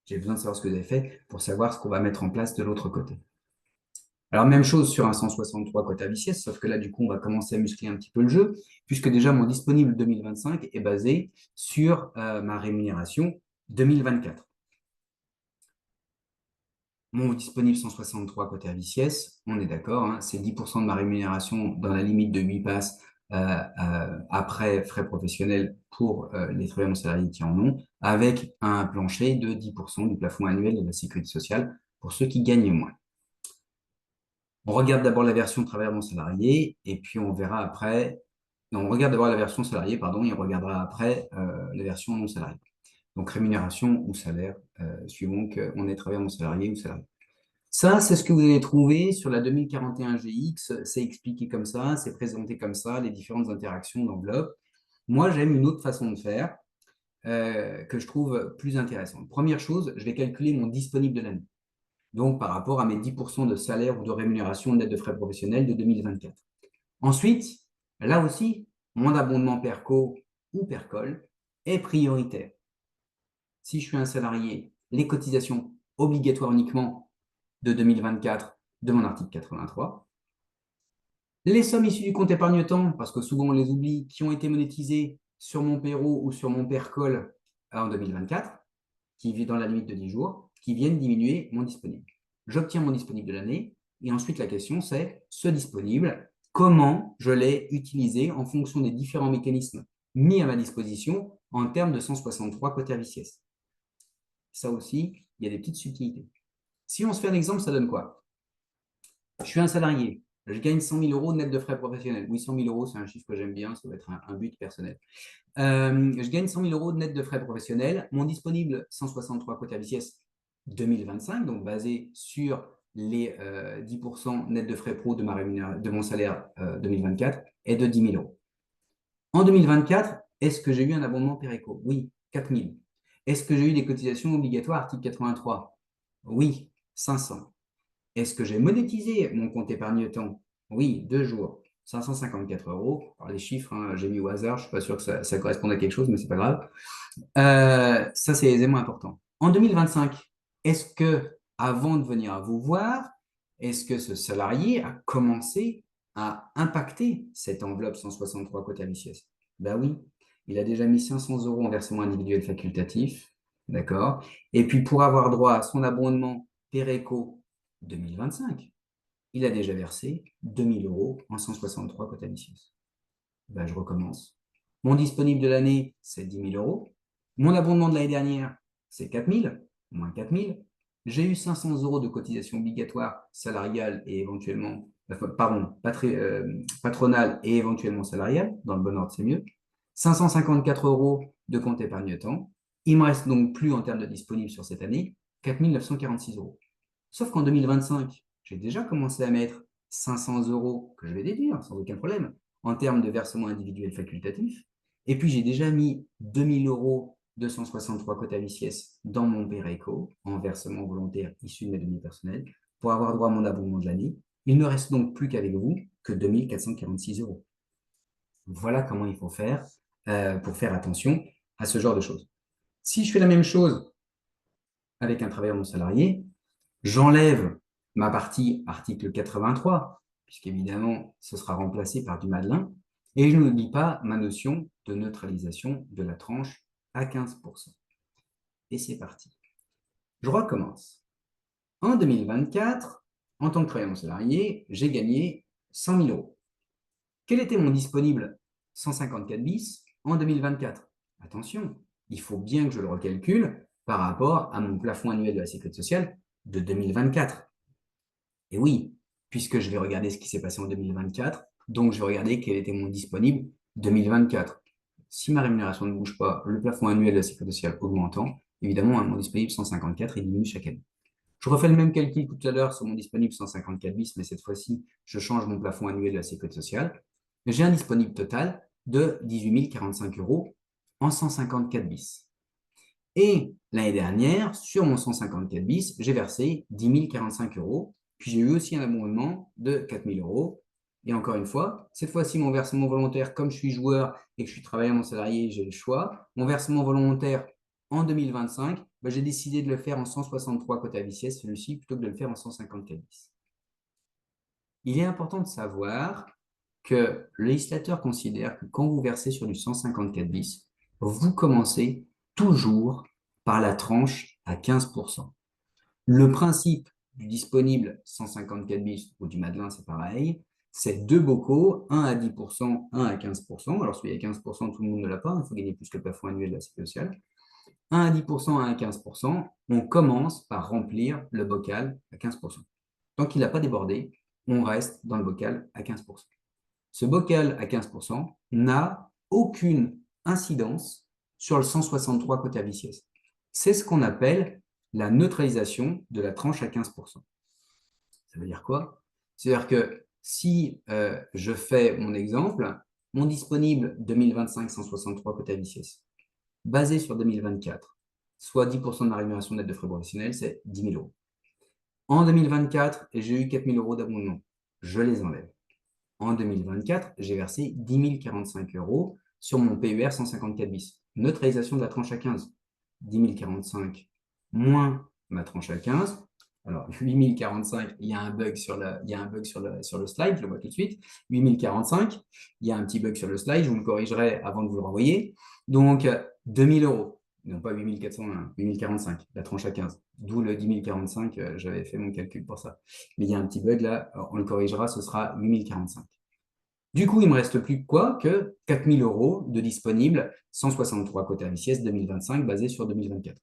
J'ai besoin de savoir ce que vous avez fait pour savoir ce qu'on va mettre en place de l'autre côté. Alors, même chose sur un 163 quota viciès, sauf que là, du coup, on va commencer à muscler un petit peu le jeu, puisque déjà, mon disponible 2025 est basé sur ma rémunération 2024. Mon disponible 163 côté Aviciès, on est d'accord, hein, c'est 10% de ma rémunération dans la limite de 8 passes après frais professionnels pour les travailleurs non salariés qui en ont, avec un plancher de 10% du plafond annuel de la sécurité sociale pour ceux qui gagnent moins. On regarde d'abord la version travailleur non salarié et puis on verra après. Non, on regarde d'abord la version salariée, pardon, et on regardera après la version non salariée. Donc rémunération ou salaire, suivant qu'on est travailleur non salarié ou salarié. Ça, c'est ce que vous allez trouver sur la 2041 GX. C'est expliqué comme ça, c'est présenté comme ça, les différentes interactions d'enveloppe. Moi, j'aime une autre façon de faire que je trouve plus intéressante. Première chose, je vais calculer mon disponible de l'année. Donc, par rapport à mes 10% de salaire ou de rémunération net de frais professionnels de 2024. Ensuite, là aussi, mon abondement PERCO ou PERCOL est prioritaire. Si je suis un salarié, les cotisations obligatoires uniquement de 2024 de mon article 83. Les sommes issues du compte épargne-temps, parce que souvent on les oublie, qui ont été monétisées sur mon PERO ou sur mon PERCOL en 2024, qui vit dans la limite de 10 jours, qui viennent diminuer mon disponible. J'obtiens mon disponible de l'année, et ensuite la question c'est, ce disponible, comment je l'ai utilisé en fonction des différents mécanismes mis à ma disposition en termes de 163 quota viciès. Ça aussi, il y a des petites subtilités. Si on se fait un exemple, ça donne quoi? Je suis un salarié, je gagne 100 000 euros net de frais professionnels. Oui, 100 000 euros, c'est un chiffre que j'aime bien, ça va être un but personnel. Je gagne 100 000 euros net de frais professionnels. Mon disponible 163 quota viciès 2025, donc basé sur les 10% net de frais pro de mon salaire 2024, est de 10 000 euros. En 2024, est-ce que j'ai eu un abondement PERECO? Oui, 4 000. Est-ce que j'ai eu des cotisations obligatoires article 83? Oui, 500. Est-ce que j'ai monétisé mon compte épargne-temps? Oui, 2 jours, 554 euros. Alors, les chiffres, hein, j'ai mis au hasard, je ne suis pas sûr que ça corresponde à quelque chose, mais ce n'est pas grave. Ça, c'est les éléments importants. En 2025, est-ce que, avant de venir vous voir, est-ce que ce salarié a commencé à impacter cette enveloppe 163 quota viciès? Ben oui, il a déjà mis 500 euros en versement individuel facultatif, d'accord? Et puis, pour avoir droit à son abondement PERECO 2025, il a déjà versé 2 000 euros en 163 quota viciès. Ben, je recommence. Mon disponible de l'année, c'est 10 000 euros. Mon abondement de l'année dernière, c'est 4 000. moins 4 000. J'ai eu 500 euros de cotisation obligatoire salariale et éventuellement, pardon, patronale et éventuellement salariale. Dans le bon ordre, c'est mieux. 554 euros de compte épargne-temps. Il me reste donc plus en termes de disponibles sur cette année 4 946 euros. Sauf qu'en 2025, j'ai déjà commencé à mettre 500 euros que je vais déduire sans aucun problème en termes de versement individuel facultatif. Et puis, j'ai déjà mis 2000 euros 263 quota BCS dans mon PERECO en versement volontaire issu de mes données personnelles pour avoir droit à mon abondement de l'année. Il ne reste donc plus qu'avec vous que 2446 euros. Voilà comment il faut faire pour faire attention à ce genre de choses. Si je fais la même chose avec un travailleur non salarié, j'enlève ma partie article 83, puisqu'évidemment, ce sera remplacé par du Madelin, et je n'oublie pas ma notion de neutralisation de la tranche à 15%. Et c'est parti. Je recommence. En 2024, en tant que travailleur non salarié, j'ai gagné 100 000 euros. Quel était mon disponible 154 bis en 2024? Attention, il faut bien que je le recalcule par rapport à mon plafond annuel de la sécurité sociale de 2024. Et oui, puisque je vais regarder ce qui s'est passé en 2024, donc je vais regarder quel était mon disponible 2024. Si ma rémunération ne bouge pas, le plafond annuel de la sécurité sociale augmentant, évidemment, mon disponible 154, il diminue chaque année. Je refais le même calcul tout à l'heure sur mon disponible 154 bis, mais cette fois-ci, je change mon plafond annuel de la sécurité sociale. J'ai un disponible total de 18 045 euros en 154 bis. Et l'année dernière, sur mon 154 bis, j'ai versé 10 045 euros. Puis j'ai eu aussi un abondement de 4 000 euros. Et encore une fois, cette fois-ci, mon versement volontaire, comme je suis joueur et que je suis travailleur non salarié, j'ai le choix. Mon versement volontaire en 2025, j'ai décidé de le faire en 163 quota BCS, celui-ci, plutôt que de le faire en 154 bis. Il est important de savoir que le législateur considère que quand vous versez sur du 154 bis, vous commencez toujours par la tranche à 15%. Le principe du disponible 154 bis ou du Madelin, c'est pareil. C'est deux bocaux, un à 10%, un à 15%. Alors, celui à 15%, tout le monde ne l'a pas. Il faut gagner plus que le plafond annuel de la sécurité sociale. 1 à 10%, 1 à 15%. On commence par remplir le bocal à 15%. Tant qu'il n'a pas débordé, on reste dans le bocal à 15%. Ce bocal à 15% n'a aucune incidence sur le 163 quota BCS. C'est ce qu'on appelle la neutralisation de la tranche à 15%. Ça veut dire quoi? C'est-à-dire que si je fais mon exemple, mon disponible 2025 163 quota BCS, basé sur 2024, soit 10% de ma rémunération nette de frais professionnels, c'est 10 000 euros. En 2024, j'ai eu 4 000 euros d'abondement. Je les enlève. En 2024, j'ai versé 10 045 euros sur mon PER 154 bis. Neutralisation de la tranche à 15. 10 045 moins ma tranche à 15. Alors, 8 045, il y a un bug sur le slide, je le vois tout de suite. 8 045, il y a un petit bug sur le slide, je vous le corrigerai avant de vous le renvoyer. Donc, 2 000 euros, non pas 8 401, 8 045, la tranche à 15. D'où le 10 045, j'avais fait mon calcul pour ça. Mais il y a un petit bug là, on le corrigera, ce sera 8 045. Du coup, il me reste plus que quoi que 4 000 euros de disponibles, 163 quota BCS 2025 basé sur 2024.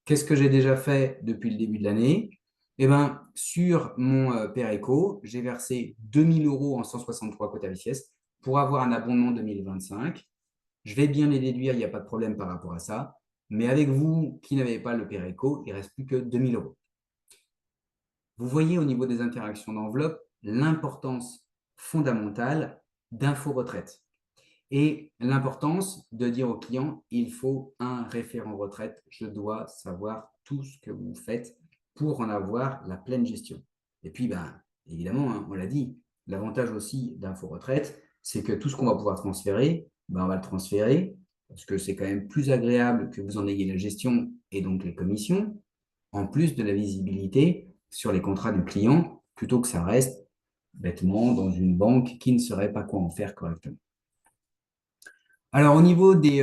Qu'est-ce que j'ai déjà fait depuis le début de l'année? Eh bien, sur mon PERECO, j'ai versé 2 000 euros en 163 quota BCS pour avoir un abondement 2025. Je vais bien les déduire, il n'y a pas de problème par rapport à ça. Mais avec vous qui n'avez pas le PERECO, il ne reste plus que 2 000 euros. Vous voyez au niveau des interactions d'enveloppe l'importance fondamentale d'info retraite et l'importance de dire au client, il faut un référent retraite. Je dois savoir tout ce que vous faites pour en avoir la pleine gestion. Et puis, évidemment, on l'a dit, l'avantage aussi d'info retraite, c'est que tout ce qu'on va pouvoir transférer, on va le transférer parce que c'est quand même plus agréable que vous en ayez la gestion et donc les commissions, en plus de la visibilité sur les contrats du client, plutôt que ça reste bêtement dans une banque qui ne saurait pas quoi en faire correctement. Alors, au niveau des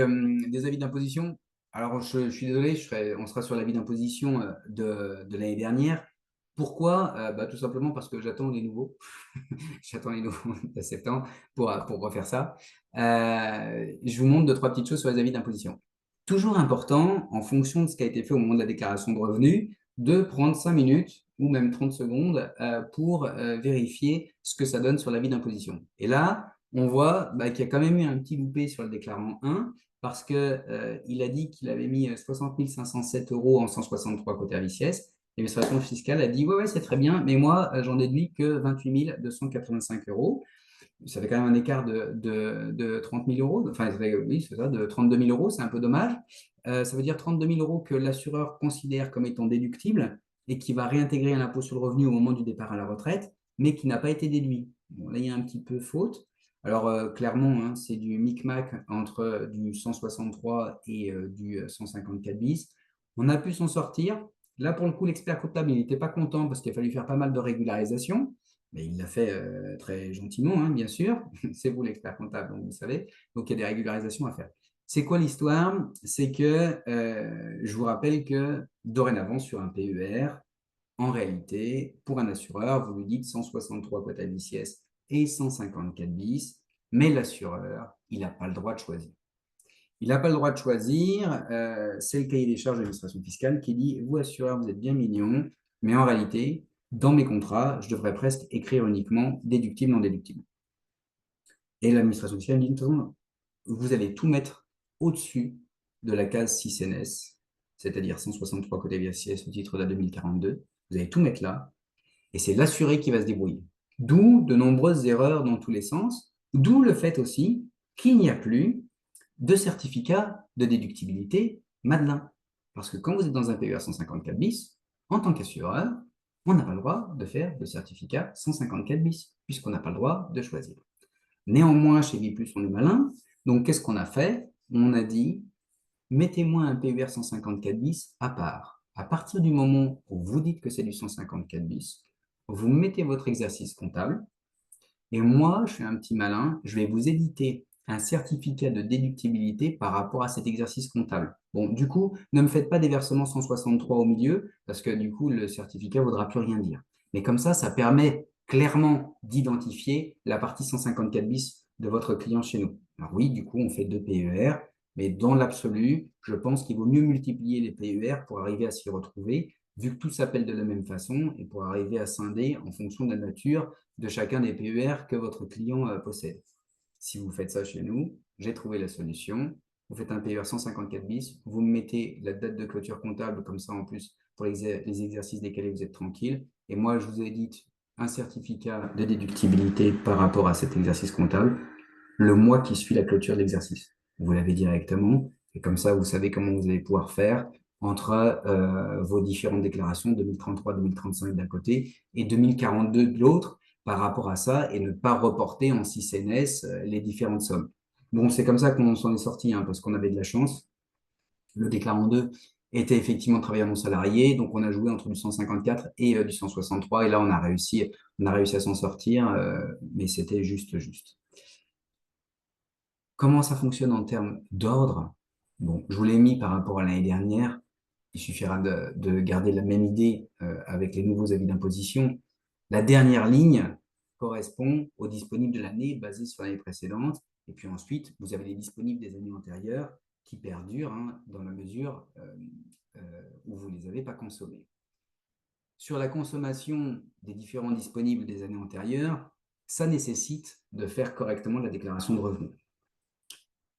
avis d'imposition, alors je suis désolé, on sera sur l'avis d'imposition de l'année dernière. Pourquoi? Tout simplement parce que j'attends les nouveaux. J'attends les nouveaux de septembre pour refaire ça. Je vous montre deux, trois petites choses sur les avis d'imposition. Toujours important, en fonction de ce qui a été fait au moment de la déclaration de revenus, de prendre 5 minutes ou même 30 secondes pour vérifier ce que ça donne sur l'avis d'imposition. Et là, on voit qu'il y a quand même eu un petit loupé sur le déclarant 1 parce qu'il a dit qu'il avait mis 60 507 euros en 163 côté AVCS. L'administration fiscale a dit ouais, c'est très bien, mais moi, j'en déduis que 28 285 euros. Ça fait quand même un écart de 30 000 euros. Enfin, oui, c'est ça, de 32 000 euros. C'est un peu dommage. Ça veut dire 32 000 euros que l'assureur considère comme étant déductible et qui va réintégrer un impôt sur le revenu au moment du départ à la retraite, mais qui n'a pas été déduit. Bon, là, il y a un petit peu faute. Alors, clairement, hein, c'est du micmac entre du 163 et du 154 bis. On a pu s'en sortir. Là, pour le coup, l'expert comptable, il n'était pas content parce qu'il a fallu faire pas mal de régularisation. Mais il l'a fait très gentiment, hein, bien sûr. C'est vous l'expert comptable, donc vous savez. Donc il y a des régularisations à faire. C'est quoi l'histoire? C'est que je vous rappelle que dorénavant, sur un PER, en réalité, pour un assureur, vous lui dites 163 quota BCS et 154 bis, mais l'assureur, il n'a pas le droit de choisir. Il n'a pas le droit de choisir. C'est le cahier des charges de l'administration fiscale qui dit, vous, assureur, vous êtes bien mignon, mais en réalité, dans mes contrats, je devrais presque écrire uniquement déductible, non déductible. Et l'administration fiscale dit, de toute façon, vous allez tout mettre au-dessus de la case 6NS, c'est-à-dire 163 côté VSS au titre de la 2042. Vous allez tout mettre là, et c'est l'assuré qui va se débrouiller. D'où de nombreuses erreurs dans tous les sens, d'où le fait aussi qu'il n'y a plus de certificat de déductibilité Madelin. Parce que quand vous êtes dans un PER 154 bis, en tant qu'assureur, on n'a pas le droit de faire de certificat 154 bis, puisqu'on n'a pas le droit de choisir. Néanmoins, chez Biplus, on est malin. Donc, qu'est-ce qu'on a fait? On a dit, mettez-moi un PER 154 bis à part. À partir du moment où vous dites que c'est du 154 bis, vous mettez votre exercice comptable, et moi, je fais un petit malin, je vais vous éditer un certificat de déductibilité par rapport à cet exercice comptable. Bon, du coup, ne me faites pas des versements 163 au milieu, parce que du coup, le certificat ne voudra plus rien dire. Mais comme ça permet clairement d'identifier la partie 154 bis de votre client chez nous. Alors oui, du coup, on fait deux PER, mais dans l'absolu, je pense qu'il vaut mieux multiplier les PER pour arriver à s'y retrouver, vu que tout s'appelle de la même façon, et pour arriver à scinder en fonction de la nature de chacun des PER que votre client possède. Si vous faites ça chez nous, j'ai trouvé la solution. Vous faites un PER 154 bis, vous me mettez la date de clôture comptable, comme ça en plus, pour les exercices desquels vous êtes tranquille. Et moi, je vous édite un certificat de déductibilité par rapport à cet exercice comptable le mois qui suit la clôture de l'exercice. Vous l'avez directement, et comme ça, vous savez comment vous allez pouvoir faire entre vos différentes déclarations 2033-2035 d'un côté et 2042 de l'autre par rapport à ça et ne pas reporter en 6NS les différentes sommes. Bon, c'est comme ça qu'on s'en est sorti, hein, parce qu'on avait de la chance. Le déclarant 2 était effectivement travailleur non salarié, donc on a joué entre du 154 et du 163, et là on a réussi à s'en sortir, mais c'était juste. Comment ça fonctionne en termes d'ordre? Bon, je vous l'ai mis par rapport à l'année dernière. Il suffira de garder la même idée avec les nouveaux avis d'imposition. La dernière ligne correspond aux disponibles de l'année basés sur l'année précédente. Et puis ensuite, vous avez les disponibles des années antérieures qui perdurent hein, dans la mesure où vous ne les avez pas consommés. Sur la consommation des différents disponibles des années antérieures, ça nécessite de faire correctement la déclaration de revenus.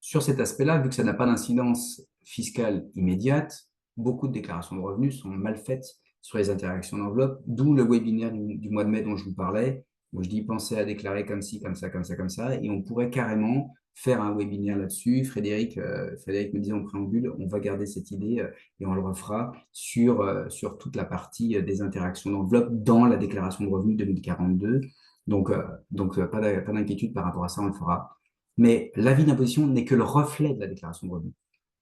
Sur cet aspect-là, vu que ça n'a pas d'incidence fiscale immédiate, beaucoup de déclarations de revenus sont mal faites sur les interactions d'enveloppe, d'où le webinaire du mois de mai dont je vous parlais, où je dis pensez à déclarer comme ci, comme ça, comme ça, comme ça, et on pourrait carrément faire un webinaire là-dessus. Frédéric me disait en préambule, on va garder cette idée et on le refera sur toute la partie des interactions d'enveloppe dans la déclaration de revenus 2042. Donc pas d'inquiétude par rapport à ça, on le fera. Mais l'avis d'imposition n'est que le reflet de la déclaration de revenus.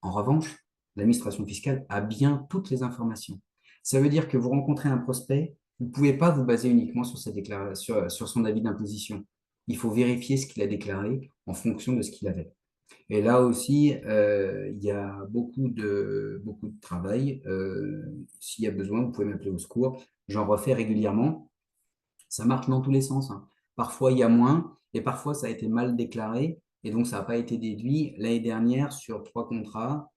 En revanche, l'administration fiscale a bien toutes les informations. Ça veut dire que vous rencontrez un prospect, vous ne pouvez pas vous baser uniquement sur, sur son avis d'imposition. Il faut vérifier ce qu'il a déclaré en fonction de ce qu'il avait. Et là aussi, il y a beaucoup de travail. S'il y a besoin, vous pouvez m'appeler au secours. J'en refais régulièrement. Ça marche dans tous les sens, hein. Parfois, il y a moins, et parfois, ça a été mal déclaré, et donc ça n'a pas été déduit. L'année dernière, sur 3 contrats,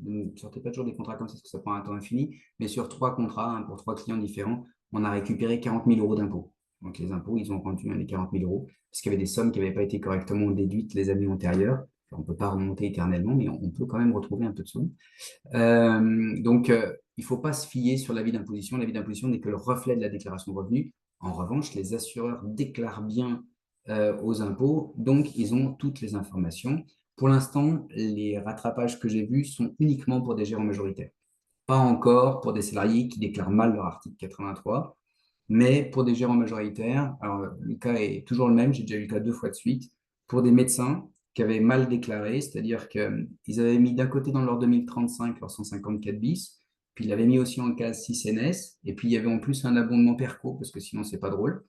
ne sortez pas toujours des contrats comme ça parce que ça prend un temps infini, mais sur 3 contrats, pour 3 clients différents, on a récupéré 40 000 euros d'impôts. Donc les impôts, ils ont rendu les 40 000 euros parce qu'il y avait des sommes qui n'avaient pas été correctement déduites les années antérieures. On ne peut pas remonter éternellement, mais on peut quand même retrouver un peu de sommes. Il ne faut pas se fier sur l'avis d'imposition. L'avis d'imposition n'est que le reflet de la déclaration de revenus. En revanche, les assureurs déclarent bien aux impôts, donc ils ont toutes les informations. Pour l'instant, les rattrapages que j'ai vus sont uniquement pour des gérants majoritaires. Pas encore pour des salariés qui déclarent mal leur article 83, mais pour des gérants majoritaires, alors le cas est toujours le même, j'ai déjà eu le cas 2 fois de suite, pour des médecins qui avaient mal déclaré, c'est-à-dire qu'ils avaient mis d'un côté dans leur 2035 leur 154 bis, puis ils l'avaient mis aussi en case 6NS, et puis il y avait en plus un abondement PERCO, parce que sinon c'est pas drôle.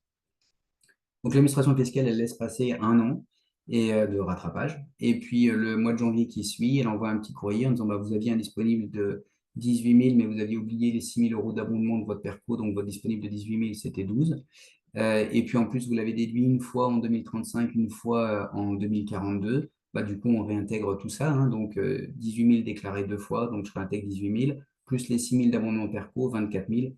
Donc l'administration fiscale, elle laisse passer 1 an de rattrapage. Et puis le mois de janvier qui suit, elle envoie un petit courrier en disant bah, vous aviez un disponible de 18 000, mais vous aviez oublié les 6 000 euros d'abondement de votre PERCO, donc votre disponible de 18 000, c'était 12. Et puis en plus, vous l'avez déduit une fois en 2035, une fois en 2042. Bah, du coup, on réintègre tout ça. Donc 18 000 déclarés 2 fois, donc je réintègre 18 000, plus les 6 000 d'abondement PERCO, 24 000.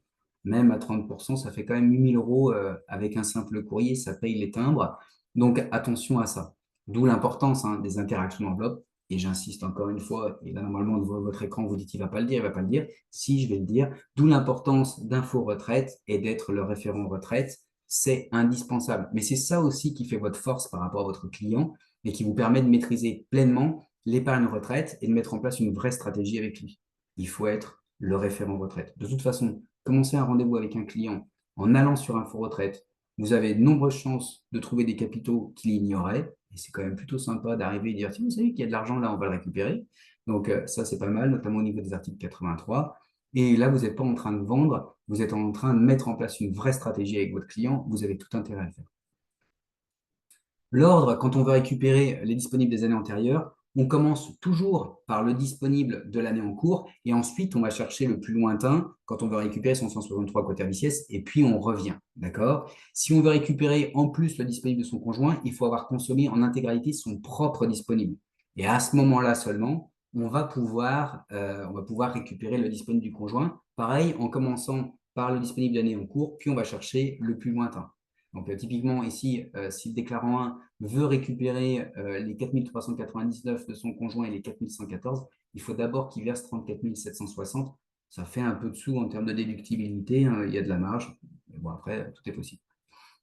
Même à 30%, ça fait quand même 8 000 euros avec un simple courrier, ça paye les timbres. Donc attention à ça. D'où l'importance des interactions d'enveloppe. Et j'insiste encore une fois, et là normalement devant votre écran, vous dites il ne va pas le dire, il ne va pas le dire. Si, je vais le dire. D'où l'importance d'Info Retraite et d'être le référent retraite. C'est indispensable. Mais c'est ça aussi qui fait votre force par rapport à votre client et qui vous permet de maîtriser pleinement l'épargne retraite et de mettre en place une vraie stratégie avec lui. Il faut être le référent retraite. De toute façon, commencer un rendez-vous avec un client en allant sur Info Retraite, vous avez de nombreuses chances de trouver des capitaux qu'il ignorait. Et c'est quand même plutôt sympa d'arriver et de dire, tiens, vous savez qu'il y a de l'argent là, on va le récupérer. Donc ça, c'est pas mal, notamment au niveau des articles 83. Et là, vous n'êtes pas en train de vendre, vous êtes en train de mettre en place une vraie stratégie avec votre client. Vous avez tout intérêt à le faire. L'ordre, quand on veut récupérer les disponibles des années antérieures, on commence toujours par le disponible de l'année en cours et ensuite on va chercher le plus lointain quand on veut récupérer son 163 quatervicies et puis on revient. D'accord? Si on veut récupérer en plus le disponible de son conjoint, il faut avoir consommé en intégralité son propre disponible. Et à ce moment-là seulement, on va pouvoir récupérer le disponible du conjoint. Pareil, en commençant par le disponible de l'année en cours, puis on va chercher le plus lointain. Donc, typiquement, ici, si le déclarant 1 veut récupérer les 4 399 de son conjoint et les 4 114, il faut d'abord qu'il verse 34 760. Ça fait un peu de sous en termes de déductibilité, il y a de la marge. Mais bon, après, tout est possible.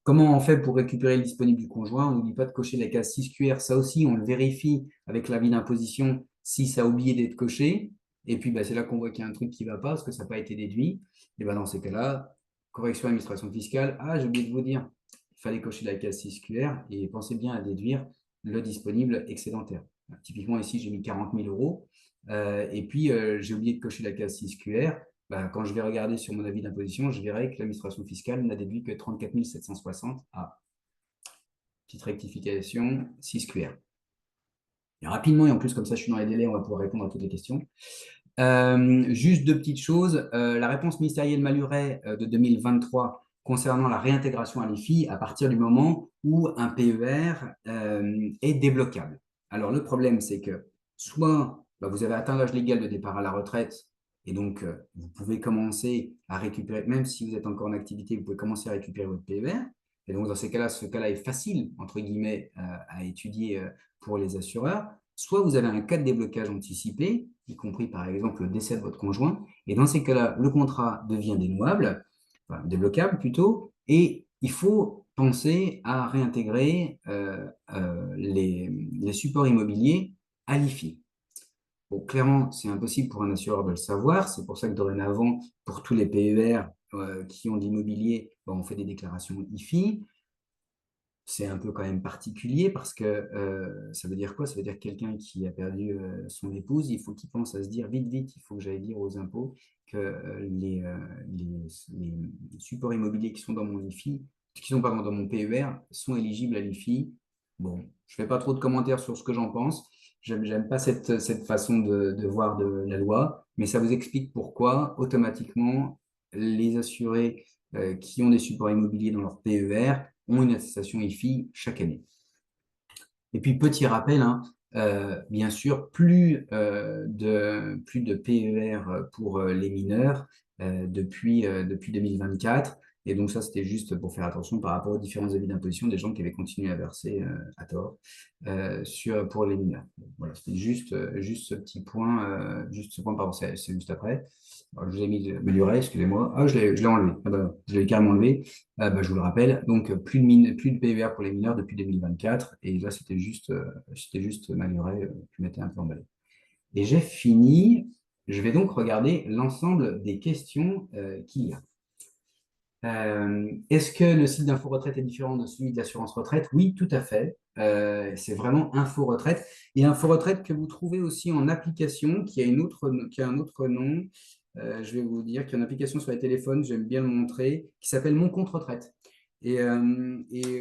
Comment on fait pour récupérer le disponible du conjoint? On n'oublie pas de cocher la case 6QR. Ça aussi, on le vérifie avec l'avis d'imposition si ça a oublié d'être coché. Et puis, c'est là qu'on voit qu'il y a un truc qui ne va pas parce que ça n'a pas été déduit. Et dans ces cas-là, correction administration fiscale. Ah, j'ai oublié de vous dire, il fallait cocher la case 6QR et pensez bien à déduire le disponible excédentaire. Typiquement, ici, j'ai mis 40 000 euros. Et puis, j'ai oublié de cocher la case 6QR. Quand je vais regarder sur mon avis d'imposition, je verrai que l'administration fiscale n'a déduit que 34 760. Ah, petite rectification, 6 QR. Et rapidement, et en plus, comme ça, je suis dans les délais, on va pouvoir répondre à toutes les questions. Juste 2 petites choses. La réponse ministérielle Malhuret de 2023 concernant la réintégration à l'IFI à partir du moment où un PER est débloquable. Alors, le problème, c'est que soit vous avez atteint l'âge légal de départ à la retraite et donc vous pouvez commencer à récupérer, même si vous êtes encore en activité, vous pouvez commencer à récupérer votre PER. Et donc, dans ces cas-là, ce cas-là est facile, entre guillemets, à étudier pour les assureurs. Soit vous avez un cas de déblocage anticipé, y compris par exemple le décès de votre conjoint, et dans ces cas-là, le contrat devient dénouable, enfin, débloquable plutôt, et il faut penser à réintégrer les supports immobiliers à l'IFI. Bon, clairement, c'est impossible pour un assureur de le savoir, c'est pour ça que dorénavant, pour tous les PER qui ont de l'immobilier, on fait des déclarations IFI. C'est un peu quand même particulier parce que ça veut dire quoi? Ça veut dire que quelqu'un qui a perdu son épouse, il faut qu'il pense à se dire vite, vite, il faut que j'aille dire aux impôts que les supports immobiliers qui sont dans mon IFI, qui sont pardon, dans mon PER, sont éligibles à l'IFI. Bon, je ne fais pas trop de commentaires sur ce que j'en pense. J'aime pas cette façon de voir de la loi, mais ça vous explique pourquoi automatiquement les assurés qui ont des supports immobiliers dans leur PER ont une attestation IFI chaque année. Et puis, petit rappel, Bien sûr, plus de PER pour les mineurs depuis 2024. Et donc ça, c'était juste pour faire attention par rapport aux différents avis d'imposition des gens qui avaient continué à verser à tort pour les mineurs. Voilà, c'était juste ce petit point, juste ce point, pardon, c'est juste après. Alors, je vous ai mis améliorer, excusez-moi. Ah, je l'ai enlevé. Ah bah, je l'ai carrément enlevé. Bah, je vous le rappelle. Donc, plus de PER pour les mineurs depuis 2024. Et là, c'était juste m'améliorer. Je m'étais un peu emballé. Et j'ai fini. Je vais donc regarder l'ensemble des questions qu'il y a. Est-ce que le site d'Info Retraite est différent de celui de l'assurance retraite? Oui, tout à fait. C'est vraiment Info Retraite. Et Info Retraite que vous trouvez aussi en application, qui a un autre nom. Je vais vous dire qu'il y a une application sur les téléphones, j'aime bien le montrer, qui s'appelle Mon compte retraite. Et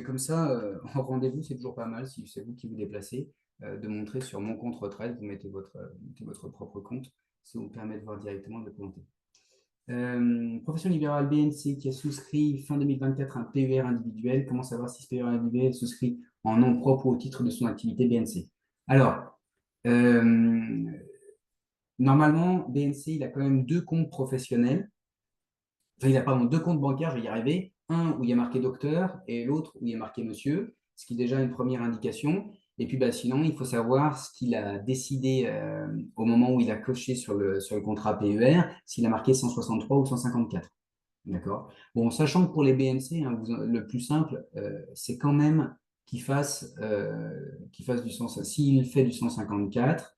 comme ça, en rendez-vous, c'est toujours pas mal, si c'est vous qui vous déplacez, de montrer sur Mon compte retraite, vous mettez votre propre compte, ça vous permet de voir directement le compte. Profession libérale BNC qui a souscrit fin 2024 un PER individuel. Comment savoir si ce PER individuel souscrit en nom propre ou au titre de son activité BNC? Alors, normalement, BNC, il a quand même deux comptes professionnels. Enfin, il a pardon, deux comptes bancaires, je vais y arriver. Un où il y a marqué docteur et l'autre où il y a marqué monsieur, ce qui est déjà une première indication. Et puis bah, sinon, il faut savoir ce qu'il a décidé au moment où il a coché sur le contrat PER, s'il a marqué 163 ou 154. D'accord? Bon, sachant que pour les BNC, hein, le plus simple, c'est quand même qu'il fasse du 100. S'il fait du 154,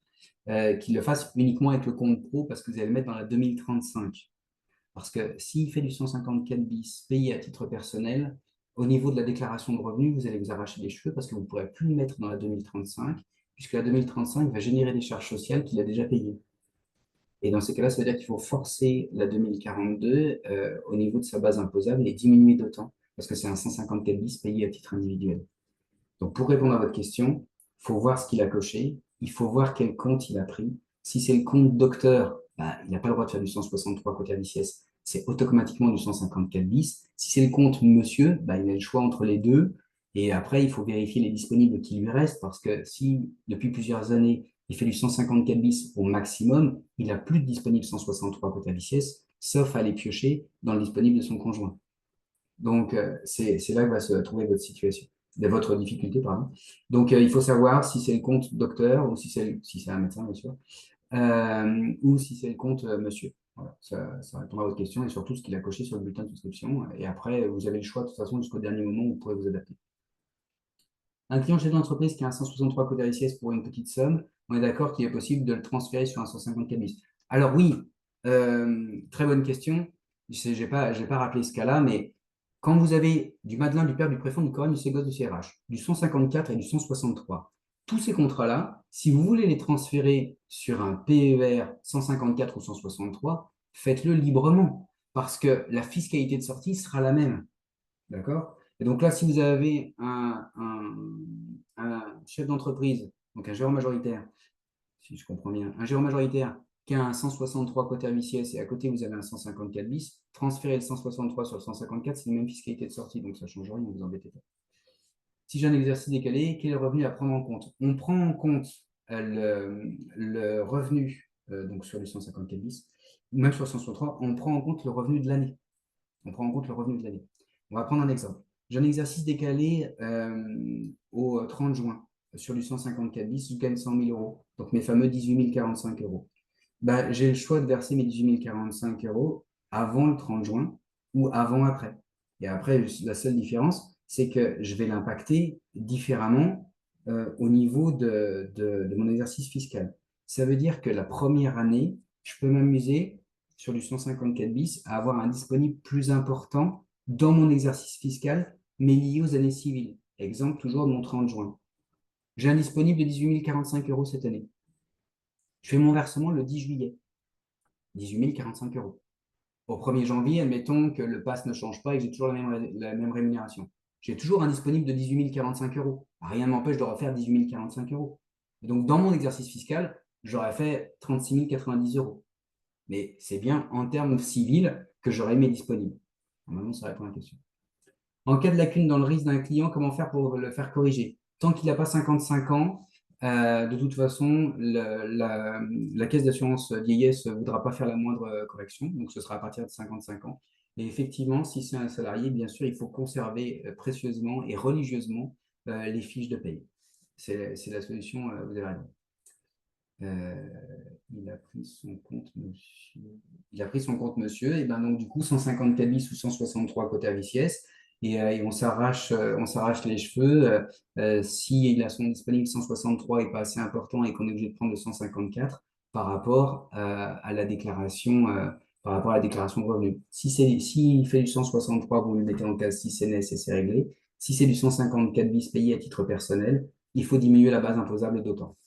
qu'il le fasse uniquement avec le compte pro parce que vous allez le mettre dans la 2035. Parce que s'il fait du 154 bis payé à titre personnel, au niveau de la déclaration de revenus, vous allez vous arracher les cheveux parce que vous ne pourrez plus le mettre dans la 2035, puisque la 2035 va générer des charges sociales qu'il a déjà payées. Et dans ces cas-là, ça veut dire qu'il faut forcer la 2042 au niveau de sa base imposable et diminuer d'autant, parce que c'est un 154 bis payé à titre individuel. Donc, pour répondre à votre question, il faut voir ce qu'il a coché, il faut voir quel compte il a pris. Si c'est le compte docteur, bah, il n'a pas le droit de faire du 163 côté ABCS, c'est automatiquement du 154 bis. Si c'est le compte monsieur, bah, il a le choix entre les deux. Et après, il faut vérifier les disponibles qui lui restent, parce que si depuis plusieurs années, il fait du 154 bis au maximum, il n'a plus de disponible 163 côté ABCS, sauf à les piocher dans le disponible de son conjoint. Donc, c'est là que va se trouver votre situation, de votre difficulté, pardon. Donc, il faut savoir si c'est le compte docteur ou si c'est un médecin, bien sûr, ou si c'est le compte monsieur. Voilà, ça répondra à votre question et surtout ce qu'il a coché sur le bulletin de souscription. Et après, vous avez le choix de toute façon jusqu'au dernier moment où vous pourrez vous adapter. Un client chef d'entreprise qui a un 163 code RICS pour une petite somme, on est d'accord qu'il est possible de le transférer sur un 154 bis. Alors oui, très bonne question. Je n'ai pas rappelé ce cas-là, mais quand vous avez du Madelin, du Père, du Préfond, du Coran, du Ségos, du CRH, du 154 et du 163, tous ces contrats-là, si vous voulez les transférer sur un PER 154 ou 163, faites-le librement, parce que la fiscalité de sortie sera la même. D'accord? Et donc là, si vous avez un chef d'entreprise, donc un gérant majoritaire, si je comprends bien, un gérant majoritaire qui a un 163 côté BCS et à côté vous avez un 154 bis, transférez le 163 sur le 154, c'est la même fiscalité de sortie, donc ça ne change rien, ne vous embêtez pas. Si j'ai un exercice décalé, quel est le revenu à prendre en compte? On prend en compte le revenu, donc sur le 154 bis, même sur le 163, on prend en compte le revenu de l'année. On prend en compte le revenu de l'année. On va prendre un exemple. J'ai un exercice décalé au 30 juin sur du 154 bis, je gagne 100 000 euros. Donc mes fameux 18 045 euros. Bah, j'ai le choix de verser mes 18 045 euros avant le 30 juin ou avant après. Et après, la seule différence, c'est que je vais l'impacter différemment au niveau de mon exercice fiscal. Ça veut dire que la première année, je peux m'amuser sur du 154 bis à avoir un disponible plus important dans mon exercice fiscal, mais lié aux années civiles. Exemple, toujours mon 30 juin. J'ai un disponible de 18 045 euros cette année. Je fais mon versement le 10 juillet. 18 045 euros. Au 1er janvier, admettons que le pass ne change pas et que j'ai toujours la même rémunération. J'ai toujours un disponible de 18 045 euros. Rien ne m'empêche de refaire 18 045 euros. Et donc, dans mon exercice fiscal, j'aurais fait 36 090 euros. Mais c'est bien en termes civils que j'aurais aimé disponible. Normalement, ça répond à la question. En cas de lacune dans le risque d'un client, comment faire pour le faire corriger? Tant qu'il n'a pas 55 ans, De toute façon, la caisse d'assurance vieillesse ne voudra pas faire la moindre correction, donc ce sera à partir de 55 ans. Et effectivement, si c'est un salarié, bien sûr, il faut conserver précieusement et religieusement les fiches de paye. C'est la solution, vous avez raison. Euh, il a pris son compte, monsieur. Il a pris son compte, monsieur. Et ben donc, du coup, 154 bis ou 163 côté AVCS. Et on s'arrache les cheveux. S'il a son disponible 163 et pas assez important et qu'on est obligé de prendre le 154 par rapport à la déclaration, par rapport à la déclaration de revenus. S'il fait du 163, vous le mettez en case 6 NS et c'est réglé. Si c'est du 154 bis payé à titre personnel, il faut diminuer la base imposable d'autant.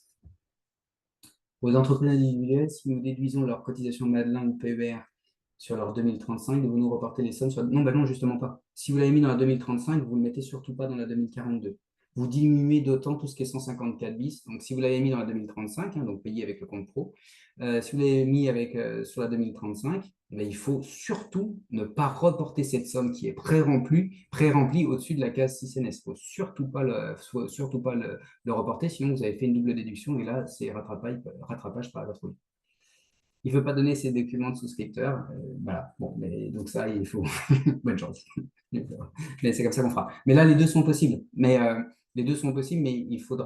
Aux entreprises individuelles, si nous déduisons leur cotisation Madelin ou PER sur leur 2035, devons-nous reporter les sommes sur... Non, bah non, justement pas. Si vous l'avez mis dans la 2035, vous ne le mettez surtout pas dans la 2042. Vous diminuez d'autant tout ce qui est 154 bis. Donc, si vous l'avez mis dans la 2035, donc payé avec le compte pro, si vous l'avez mis sur la 2035, eh bien, il faut surtout ne pas reporter cette somme qui est pré-remplie au-dessus de la case 6NS. Il ne faut surtout pas le reporter, sinon vous avez fait une double déduction et là, c'est rattrapage par la patrouille. Il ne veut pas donner ses documents de souscripteur. Voilà. Bon, mais donc ça, il faut. Bonne chance. Mais c'est comme ça qu'on fera. Mais là, les deux sont possibles. Les deux sont possibles, mais il faut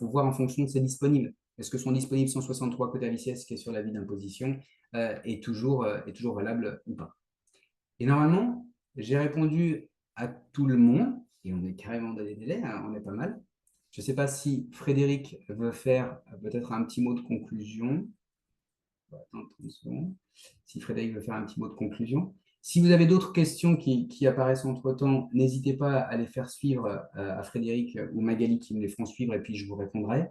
voir en fonction de ses disponibles. Est-ce que son disponible 163 côté AVCS qui est sur l'avis d'imposition est toujours valable ou pas? Et normalement, j'ai répondu à tout le monde, et on est carrément dans les délais, hein, on est pas mal. Je ne sais pas si Frédéric veut faire peut-être un petit mot de conclusion. Attends 30 secondes. Si Frédéric veut faire un petit mot de conclusion. Si vous avez d'autres questions qui apparaissent entre-temps, n'hésitez pas à les faire suivre à Frédéric ou Magali qui me les feront suivre et puis je vous répondrai.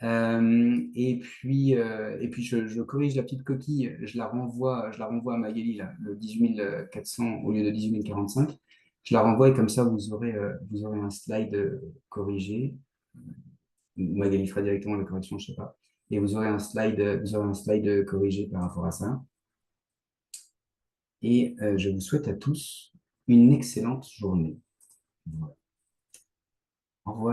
Et puis je corrige la petite coquille, je la renvoie à Magali, là, le 18400 au lieu de 18045. Je la renvoie et comme ça, vous aurez un slide corrigé. Magali fera directement la correction, je ne sais pas. Et vous aurez un slide corrigé par rapport à ça. Et je vous souhaite à tous une excellente journée. Voilà. Au revoir.